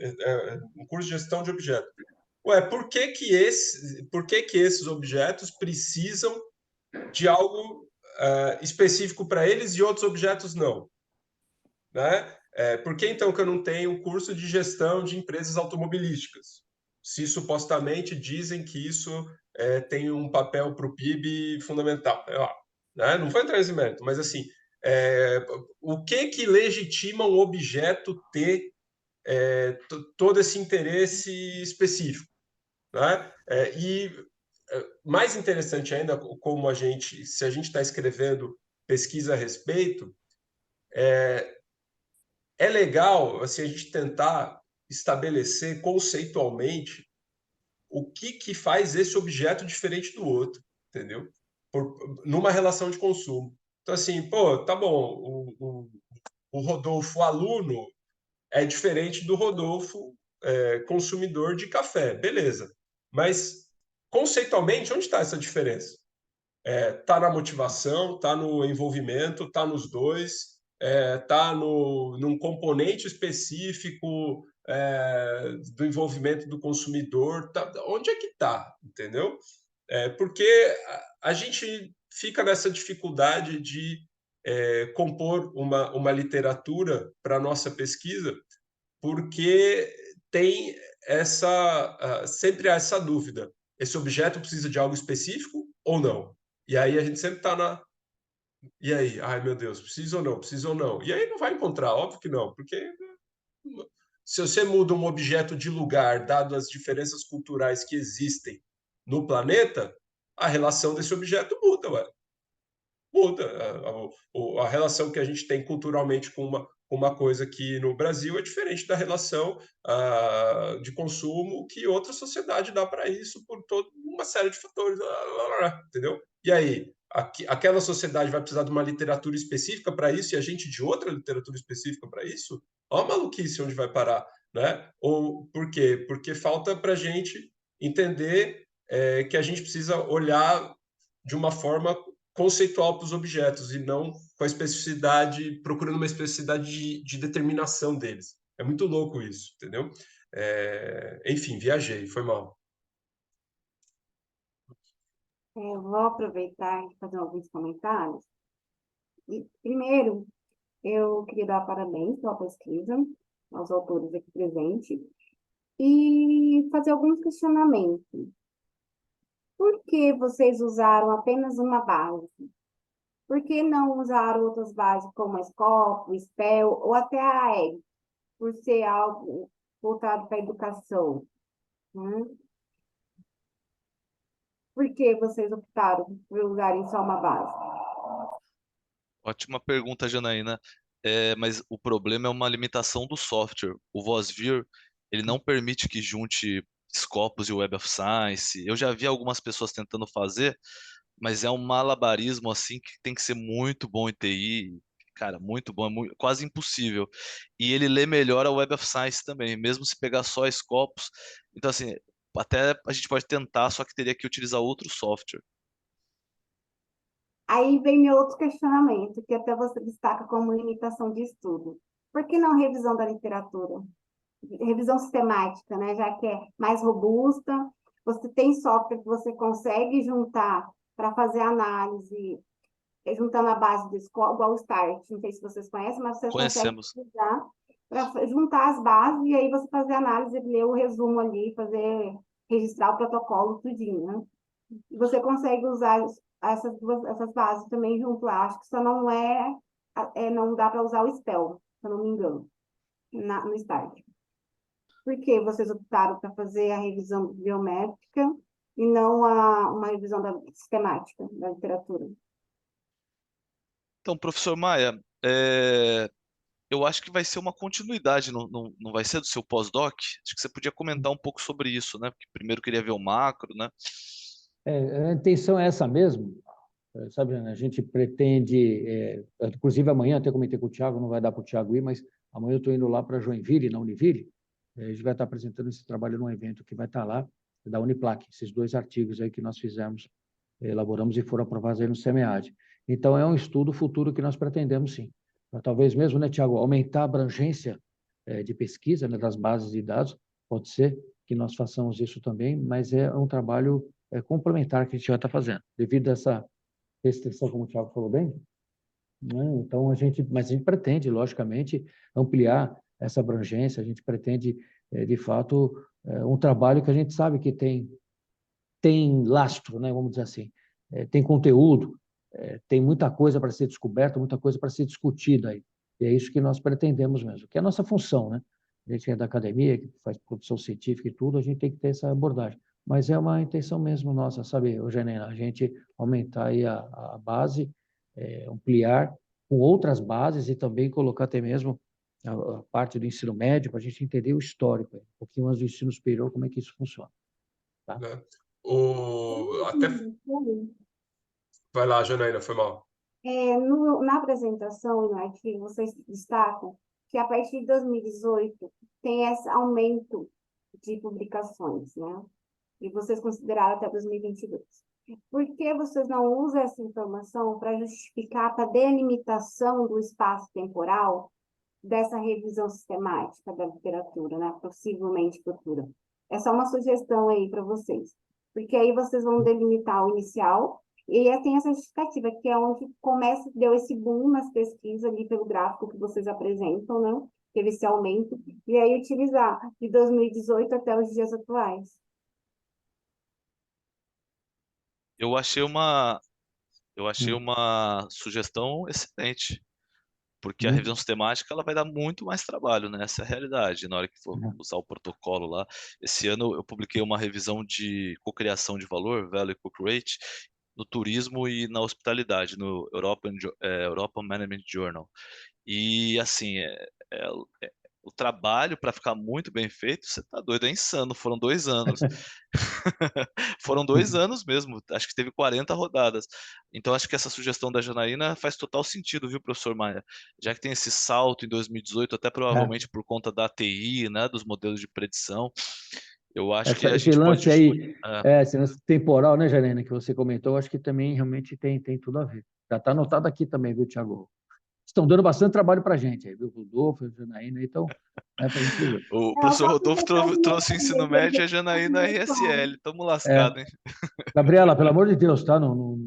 um curso de gestão de objeto. Ué, por que que esses objetos precisam de algo específico para eles e outros objetos não? Né? Por que então que eu não tenho curso de gestão de empresas automobilísticas? Se supostamente dizem que isso tem um papel para o PIB fundamental. Né? Não vou entrar nesse mérito, mas assim, o que legitima um objeto ter todo esse interesse específico? Né? Mais interessante ainda, como se a gente está escrevendo pesquisa a respeito, é legal assim, a gente tentar estabelecer conceitualmente o que faz esse objeto diferente do outro, entendeu? Numa relação de consumo. Então, assim, pô, tá bom, o Rodolfo aluno é diferente do Rodolfo consumidor de café, beleza. Mas, conceitualmente, onde está essa diferença? Tá na motivação, tá no envolvimento, tá nos dois, tá num componente específico do envolvimento do consumidor, onde é que tá, entendeu? Porque a gente fica nessa dificuldade de compor uma literatura para nossa pesquisa, porque tem sempre há essa dúvida. Esse objeto precisa de algo específico ou não? E aí a gente sempre está na. E aí? Ai, meu Deus, precisa ou não? Precisa ou não? E aí não vai encontrar, óbvio que não, porque se você muda um objeto de lugar, dado as diferenças culturais que existem no planeta, a relação desse objeto muda, ué. Muda. A relação que a gente tem culturalmente com uma coisa que no Brasil é diferente da relação de consumo que outra sociedade dá para isso por toda uma série de fatores, entendeu? E aí, aquela sociedade vai precisar de uma literatura específica para isso e a gente de outra literatura específica para isso? Olha a maluquice onde vai parar, né? Ou por quê? Porque falta para a gente entender que a gente precisa olhar de uma forma conceitual para os objetos e não com a especificidade, procurando uma especificidade de determinação deles. É muito louco isso, entendeu? Enfim, viajei, foi mal. Eu vou aproveitar e fazer alguns comentários. Primeiro, eu queria dar parabéns pela pesquisa, aos autores aqui presentes, e fazer alguns questionamentos. Por que vocês usaram apenas uma base? Por que não usar outras bases como a SCOP, o SPEL ou até a AEG, por ser algo voltado para a educação? Por que vocês optaram por usarem só uma base? Ótima pergunta, Janaína. Mas o problema é uma limitação do software. O VozVir, ele não permite que junte Scopus e Web of Science. Eu já vi algumas pessoas tentando fazer, mas é um malabarismo assim que tem que ser muito bom em TI, cara, muito bom, quase impossível. E ele lê melhor a Web of Science também, mesmo se pegar só Scopus. Então, assim, até a gente pode tentar, só que teria que utilizar outro software. Aí vem meu outro questionamento, que até você destaca como limitação de estudo. Por que não revisão da literatura? Revisão sistemática, né? Já que é mais robusta, você tem software que você consegue juntar para fazer análise, juntando a base do igual o Start, não sei se vocês conhecem, mas você consegue Conhecemos. usar para juntar as bases e aí você fazer análise, ler o resumo ali, registrar o protocolo, tudinho, né? E você consegue usar essas bases também junto, acho que só não não dá para usar o Spell, se eu não me engano, no Start. Por que vocês optaram para fazer a revisão biométrica e não uma revisão sistemática da literatura? Então, professor Maia, eu acho que vai ser uma continuidade, não vai ser do seu pós-doc? Acho que você podia comentar um pouco sobre isso, né? Porque primeiro eu queria ver o macro, né? A intenção é essa mesmo, sabe, Ana? A gente pretende, inclusive amanhã, até comentei com o Thiago, não vai dar para o Thiago ir, mas amanhã eu estou indo lá para Joinville, na Univille, a gente vai estar apresentando esse trabalho num evento que vai estar lá, da Uniplac, esses 2 artigos aí que nós fizemos, elaboramos e foram aprovados aí no SEMEAD. Então, é um estudo futuro que nós pretendemos, sim. Para talvez mesmo, né, Thiago, aumentar a abrangência de pesquisa, né, das bases de dados, pode ser que nós façamos isso também, mas é um trabalho complementar que a gente vai estar fazendo, devido a essa restrição, como o Thiago falou bem, né? Então, mas a gente pretende, logicamente, ampliar essa abrangência, a gente pretende, de fato, um trabalho que a gente sabe que tem lastro, né? Vamos dizer assim, tem conteúdo, tem muita coisa para ser descoberta, muita coisa para ser discutida aí. E é isso que nós pretendemos mesmo, que é a nossa função, né? A gente é da academia, que faz produção científica e tudo, a gente tem que ter essa abordagem. Mas é uma intenção mesmo nossa, sabe, Eugênia, a gente aumentar aí a base, ampliar com outras bases e também colocar até mesmo a parte do ensino médio para a gente entender o histórico, um pouquinho mais do ensino superior, como é que isso funciona. Tá? Né? Até vai lá, Janaína, foi mal. Na apresentação e no artigo, vocês destacam que a partir de 2018 tem esse aumento de publicações, né? E vocês consideraram até 2022. Por que vocês não usam essa informação para justificar a delimitação do espaço temporal dessa revisão sistemática da literatura, né? Possivelmente futura? É só uma sugestão aí para vocês. Porque aí vocês vão delimitar o inicial e aí tem essa justificativa, que é onde começa, deu esse boom nas pesquisas ali pelo gráfico que vocês apresentam, né? Teve esse aumento, e aí utilizar de 2018 até os dias atuais. Eu achei uma sugestão excelente, porque a revisão sistemática ela vai dar muito mais trabalho, né? Essa é a realidade. Na hora que for usar o protocolo lá, esse ano eu publiquei uma revisão de cocriação de valor, Value Co-Create, no turismo e na hospitalidade, no European Management Journal. E assim, o trabalho para ficar muito bem feito, você tá doido, é insano. Foram 2 anos. Foram 2 anos mesmo. Acho que teve 40 rodadas. Então, acho que essa sugestão da Janaína faz total sentido, viu, professor Maia? Já que tem esse salto em 2018, até provavelmente por conta da ATI, né, dos modelos de predição, eu acho que a Esse gente pode... lance aí, esse lance temporal, né, Janena, que você comentou, acho que também realmente tem tudo a ver. Já está anotado aqui também, viu, Thiago? Estão dando bastante trabalho para a gente aí, viu? Rodolfo, Janaína, então, para a gente ver. O professor Rodolfo trouxe o ensino médio e a Janaína RSL. Estamos lascados, hein? Gabriela, pelo amor de Deus, tá? Não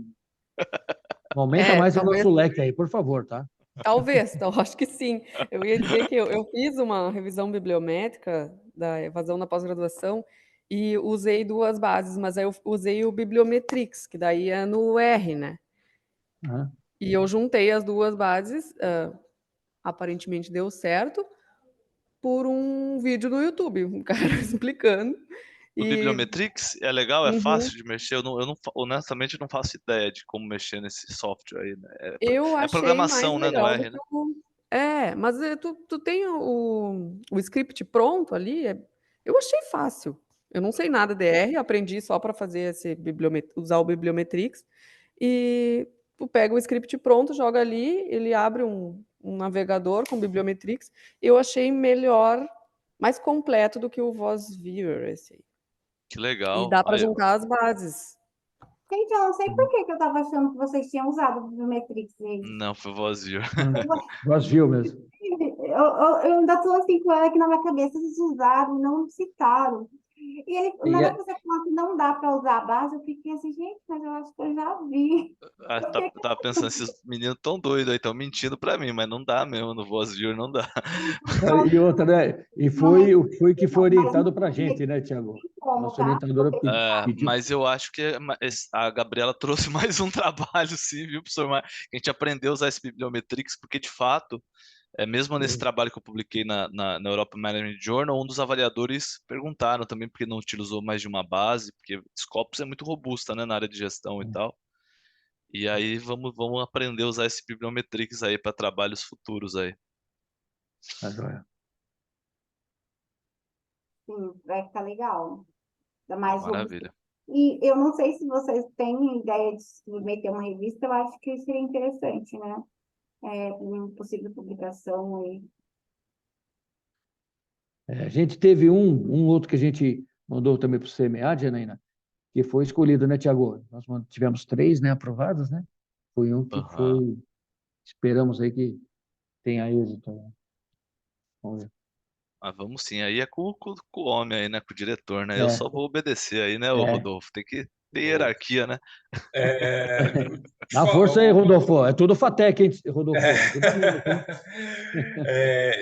aumenta mais o talvez, nosso leque aí, por favor, tá? talvez, então, acho que sim. Eu ia dizer que eu fiz uma revisão bibliométrica da evasão na pós-graduação e usei 2 bases, mas aí eu usei o Bibliometrix, que daí é no R, né? Uhum. E eu juntei as 2 bases, aparentemente deu certo, por um vídeo no YouTube, um cara explicando. O E Bibliometrix é legal, é fácil de mexer. Honestamente não faço ideia de como mexer nesse software aí, né? eu É achei mais programação, né, no legal do R, que né? mas tu tem o script pronto ali, eu achei fácil. Eu não sei nada de R, aprendi só para fazer usar o Bibliometrix. E tu pega o script pronto, joga ali, ele abre um navegador com Bibliometrix. Eu achei melhor, mais completo do que o Voz Viewer, esse aí. Que E legal. dá para Aí, juntar as bases. Gente, eu não sei por que que eu estava achando que vocês tinham usado o Bibliometrix, gente. não, foi vazio. Nós viu mesmo. Eu ainda estou assim com ela aqui na minha cabeça, eles usaram, não citaram. E ele, na E hora é- que você falou que não dá para usar a base, eu fiquei assim, gente, mas eu acho que eu já vi. Por que Tava pensando, esses meninos tão doidos aí, tão mentindo pra mim, mas não dá mesmo, no Voz Viewer não dá. e outra, né? E não é foi que foi não, mas orientado não para a tem gente, né, Tiago? como, Nossa tá? orientadora pediu. Mas eu acho que a Gabriela trouxe mais um trabalho, sim, viu, professor? Que a gente aprendeu a usar esse Bibliometrix, porque de fato, mesmo nesse trabalho que eu publiquei na Europa Management Journal, um dos avaliadores perguntaram também porque não utilizou mais de uma base, porque Scopus é muito robusta, né, na área de gestão e tal. E aí vamos aprender a usar esse Bibliometrix aí para trabalhos futuros aí. Tá joia. Sim, vai ficar legal. Ainda mais robusto. Maravilha. E eu não sei se vocês têm ideia de submeter uma revista, eu acho que seria interessante, né? Uma possível publicação aí. A gente teve um outro que a gente mandou também para o CMA, Janaína, que foi escolhido, né, Tiago? Nós tivemos 3, né, aprovados, né? Foi um que Aham. foi, esperamos aí que tenha êxito, né? Vamos ver. Mas vamos sim, aí é com o homem aí, né? Com o diretor, né? Eu É, só vou obedecer aí, né, ô é. Rodolfo? Tem que ter hierarquia, né? É, Dá força aí, Rodolfo. É tudo Fatec, hein, Rodolfo? Ajuda nós, hein?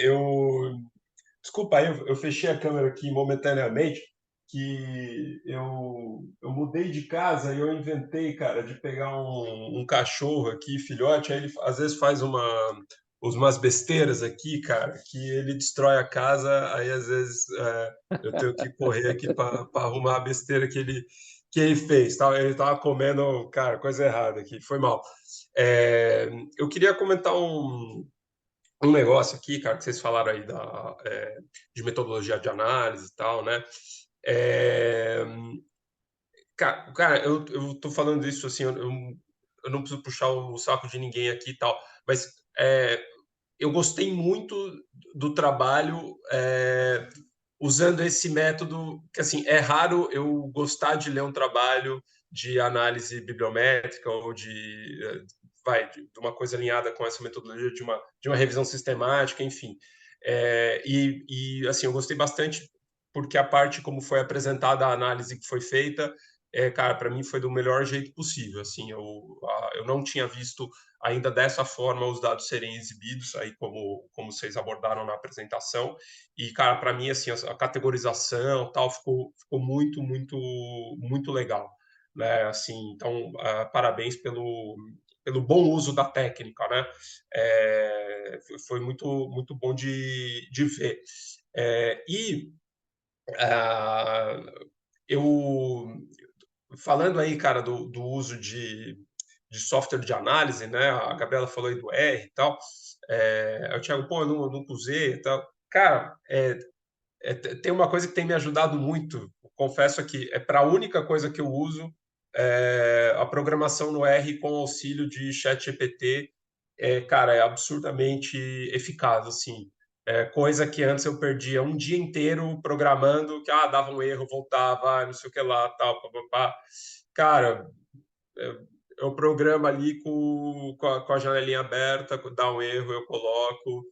eu desculpa aí, eu fechei a câmera aqui momentaneamente, que eu mudei de casa e eu inventei, cara, de pegar um cachorro aqui, filhote, aí ele às vezes faz umas besteiras aqui, cara, que ele destrói a casa, aí às vezes eu tenho que correr aqui para arrumar a besteira que ele fez. Tá? Ele tava comendo, cara, coisa errada aqui, foi mal. Eu queria comentar um negócio aqui, cara, que vocês falaram aí de metodologia de análise e tal, né? É, cara, eu tô falando isso assim, eu não preciso puxar o saco de ninguém aqui e tal, mas eu gostei muito do trabalho usando esse método, que assim, é raro eu gostar de ler um trabalho de análise bibliométrica ou de uma coisa alinhada com essa metodologia de uma revisão sistemática, enfim. Assim, eu gostei bastante porque a parte como foi apresentada a análise que foi feita, cara, para mim foi do melhor jeito possível. Assim, eu não tinha visto ainda dessa forma os dados serem exibidos, aí como vocês abordaram na apresentação. E, cara, para mim, assim, a categorização tal ficou muito, muito, muito legal. Né? Assim, então, parabéns pelo bom uso da técnica, né? Foi muito, muito bom de ver. E eu falando aí, cara, do uso de software de análise, né? A Gabriela falou aí do R e tal. O Thiago, pô, eu nunca usei e tal. Cara, tem uma coisa que tem me ajudado muito. Confesso que é para a única coisa que eu uso a programação no R com auxílio de ChatGPT. Cara, é absurdamente eficaz, assim. Coisa que antes eu perdia um dia inteiro programando, que dava um erro, voltava, não sei o que lá, tal, papapá. Cara, eu programo ali com a janelinha aberta, dá um erro, eu coloco,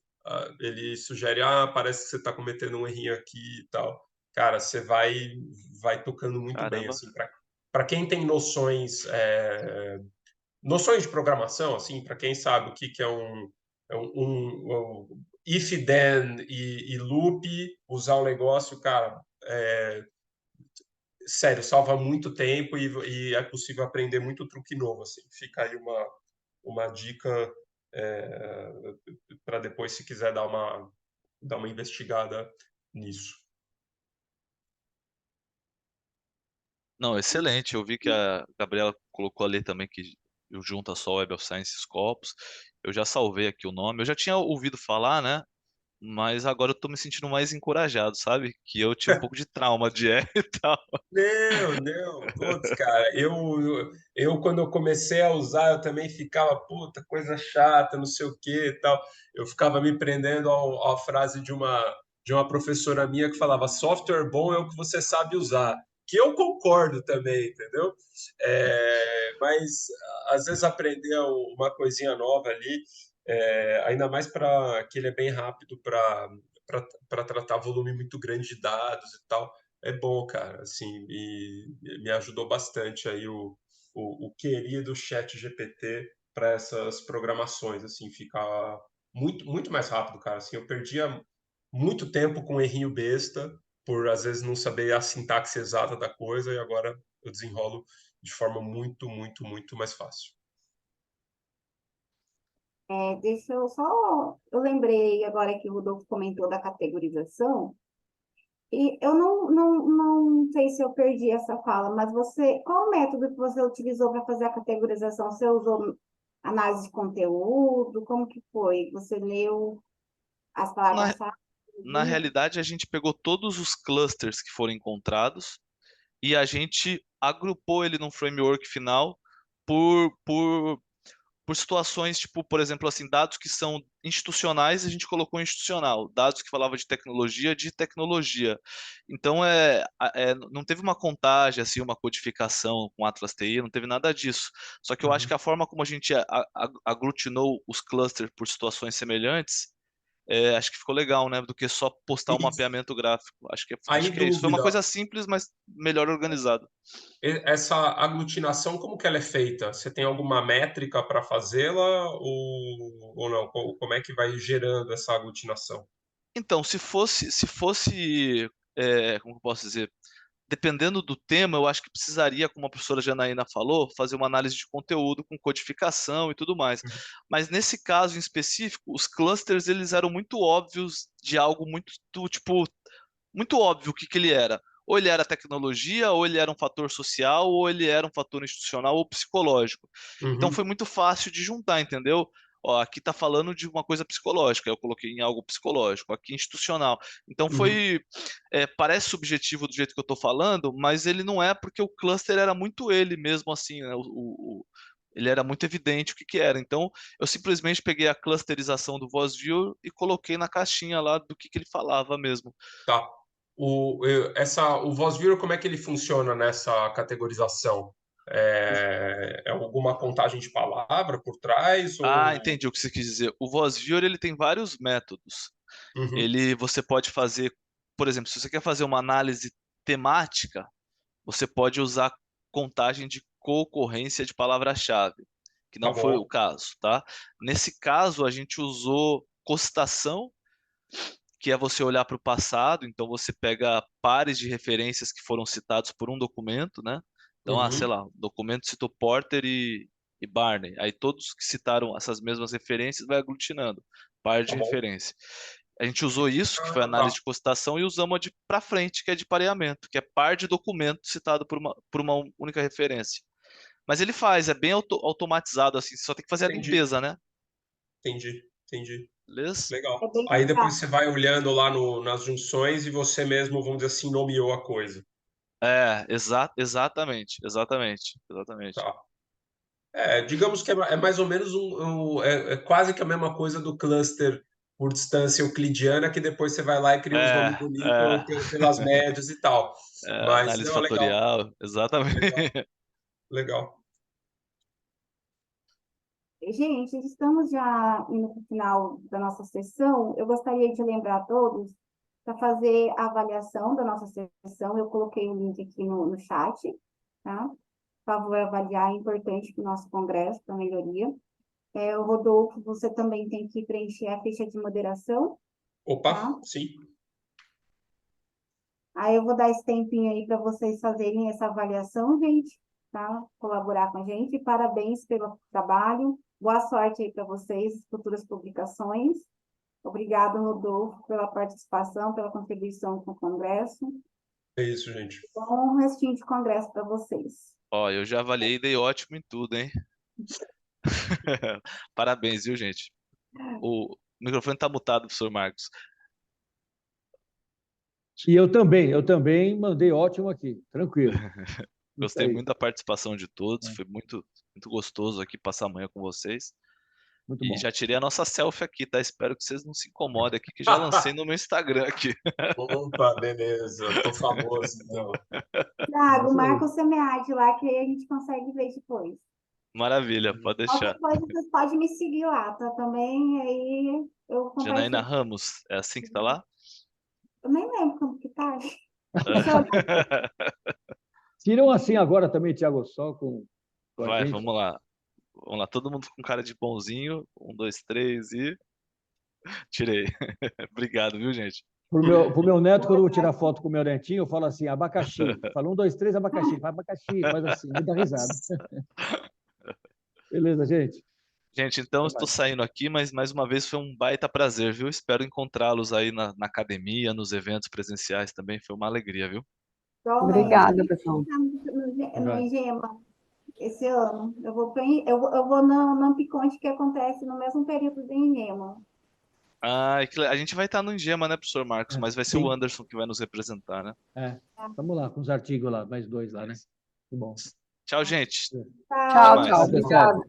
ele sugere, parece que você está cometendo um errinho aqui e tal. Cara, você vai tocando muito bem, Caramba. assim, para quem tem noções de programação, assim, para quem sabe o que é um if then e loop, usar o negócio, cara, sério, salva muito tempo e é possível aprender muito truque novo, assim. Fica aí uma dica para depois, se quiser dar uma investigada nisso. Não, excelente. Eu vi que a Gabriela colocou ali também que eu junto só Web of Science Scopus. Eu já salvei aqui o nome. Eu já tinha ouvido falar, né? mas agora eu tô me sentindo mais encorajado, sabe? Que eu tinha um pouco de trauma de R e tal. Não, não, putz, cara, eu quando eu comecei a usar, eu também ficava, puta, coisa chata, não sei o que e tal. Eu ficava me prendendo à frase de uma professora minha que falava: software bom é o que você sabe usar. Que eu concordo também, entendeu? Mas às vezes aprender uma coisinha nova ali, ainda mais para que ele é bem rápido para tratar volume muito grande de dados e tal. É bom, cara, assim, e me ajudou bastante aí o querido chat GPT para essas programações, assim, ficar muito mais rápido, cara. Assim, eu perdia muito tempo com um errinho besta, por às vezes não saber a sintaxe exata da coisa, e agora eu desenrolo de forma muito mais fácil. Deixa eu só. Eu lembrei agora que o Rodolfo comentou da categorização, e eu não sei se eu perdi essa fala, mas qual o método que você utilizou para fazer a categorização? Você usou análise de conteúdo? Como que foi? Você leu as Na, palavras-chave? na realidade, a gente pegou todos os clusters que foram encontrados e a gente agrupou ele num framework final por, por, por situações, tipo, por exemplo, assim, dados que são institucionais, a gente colocou institucional, dados que falavam de tecnologia. Então, não teve uma contagem, assim, uma codificação com Atlas TI, não teve nada disso. Só que eu acho Uhum. que a forma como a gente aglutinou os clusters por situações semelhantes, acho que ficou legal, né? Do que só postar um E mapeamento gráfico. aí, Acho que é isso. Foi uma dúvida, coisa simples, mas melhor organizado. essa aglutinação, como que ela é feita? Você tem alguma métrica para fazê-la ou não? Como é que vai gerando essa aglutinação? Então, se fosse, como eu posso dizer, dependendo do tema, eu acho que precisaria, como a professora Janaína falou, fazer uma análise de conteúdo com codificação e tudo mais. Uhum. Mas nesse caso em específico, os clusters eles eram muito óbvios de algo muito, tipo, muito óbvio o que ele era. Ou ele era tecnologia, ou ele era um fator social, ou ele era um fator institucional ou psicológico. Então Uhum. foi muito fácil de juntar, entendeu? Ó, aqui está falando de uma coisa psicológica, eu coloquei em algo psicológico, aqui institucional. Então Uhum. parece subjetivo do jeito que eu estou falando, mas ele não é porque o cluster era muito ele mesmo assim, né? Ele era muito evidente o que era. Então eu simplesmente peguei a clusterização do VozViewer e coloquei na caixinha lá do que ele falava mesmo. Tá. O VozViewer, como é que ele funciona nessa categorização? É alguma contagem de palavra por trás Ah, ou... entendi o que você quis dizer. O VozViewer ele tem vários métodos. Uhum. Você pode fazer, por exemplo, se você quer fazer uma análise temática, você pode usar contagem de concorrência de palavra-chave, que Tá não foi o bom. caso, tá? Nesse caso, a gente usou costação, que é você olhar para o passado, então você pega pares de referências que foram citados por um documento, né? Então, sei Uhum. lá, o documento citou Porter e Barney. Aí todos que citaram essas mesmas referências vai aglutinando, par Tá de bom. referência. A gente usou isso, que foi a Ah, tá. análise de costação, e usamos a de para frente, que é de pareamento, que é par de documento citado por uma única referência. Mas ele faz, é bem automatizado assim, você só tem que fazer a Entendi, limpeza, né? entendi. Beleza? Legal. É bem Aí depois prático. você vai olhando lá nas junções e você mesmo, vamos dizer assim, nomeou a coisa. Exatamente. Tá. Digamos que é mais ou menos é quase que a mesma coisa do cluster por distância euclidiana, que depois você vai lá e cria uns nomes É, bonitos é, pelas médias e tal. Mas, análise não, legal, fatorial, exatamente. legal, legal. Gente, estamos já indo para o final da nossa sessão. Eu gostaria de lembrar a todos para fazer a avaliação da nossa sessão. Eu coloquei o link aqui no chat, tá? Por favor, avaliar, é importante para o nosso congresso, para a melhoria. O Rodolfo, você também tem que preencher a ficha de moderação, tá? Opa, sim. Aí eu vou dar esse tempinho aí para vocês fazerem essa avaliação, gente, tá? Colaborar com a gente. Parabéns pelo trabalho. Boa sorte aí para vocês, futuras publicações. Obrigado, Rodolfo, pela participação, pela contribuição com o Congresso. É isso, gente. Bom restinho de Congresso para vocês. Ó, eu já avaliei e dei ótimo em tudo, hein? Parabéns, viu, gente? microfone está mutado, professor Marcos. E eu também mandei ótimo aqui, tranquilo. Isso Gostei aí. muito da participação de todos, É. foi muito, muito gostoso aqui passar a manhã com vocês. Muito E bom. já tirei a nossa selfie aqui, tá? Espero que vocês não se incomodem aqui, que já lancei no meu Instagram aqui. Opa, beleza. Tô famoso, então. Thiago, Isso aí. marca o SEMEAD lá, que aí a gente consegue ver depois. Maravilha, pode deixar. Qualquer coisa, vocês podem me seguir lá, tá? Também, aí eu Janaína compartilho. Ramos, é assim que tá lá? Eu nem lembro como que tá. Deixa eu olhar. Tiram assim agora também, Thiago, só com a Vai, gente. vamos lá. Vamos lá, todo mundo com cara de bonzinho. 1, 2, 3 e. Tirei. Obrigado, viu, gente? Pro meu neto, quando eu vou tirar foto com o meu netinho, eu falo assim, abacaxi. Fala 1, 2, 3, abacaxi. Faz abacaxi, faz assim, me dá risada. Beleza, gente? Gente, então eu Até estou mais. saindo aqui, mas mais uma vez foi um baita prazer, viu? Espero encontrá-los aí na academia, nos eventos presenciais também. Foi uma alegria, viu? Igualmente. Obrigada, pessoal. No IGEMA esse ano. Eu vou no Ampicont, que acontece no mesmo período do IGEMA. Ah, a gente vai estar no Ingema, né, professor Marcos? É, Mas vai ser o sim. Anderson que vai nos representar, né? É, vamos lá, com os artigos lá, mais 2 lá, né? Muito bom. Tchau, gente. Tá, Tchau, mais. tchau. Tchau, pessoal. Obrigada.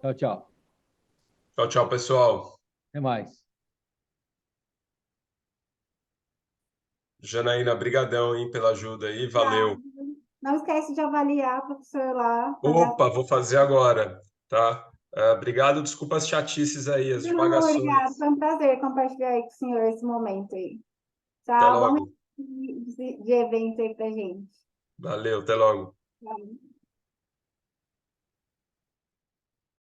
Tchau, tchau. Tchau, tchau, pessoal. Até mais. Janaína, brigadão, hein, pela ajuda aí. Valeu. Não esquece de avaliar, professor, lá. Opa, vou fazer agora, tá? Obrigado, desculpa as chatices aí, as Não, obrigada. divagações. Foi um prazer compartilhar aí com o senhor esse momento aí. Até Tchau, bom logo. de evento aí pra gente. Valeu, até logo. Tchau.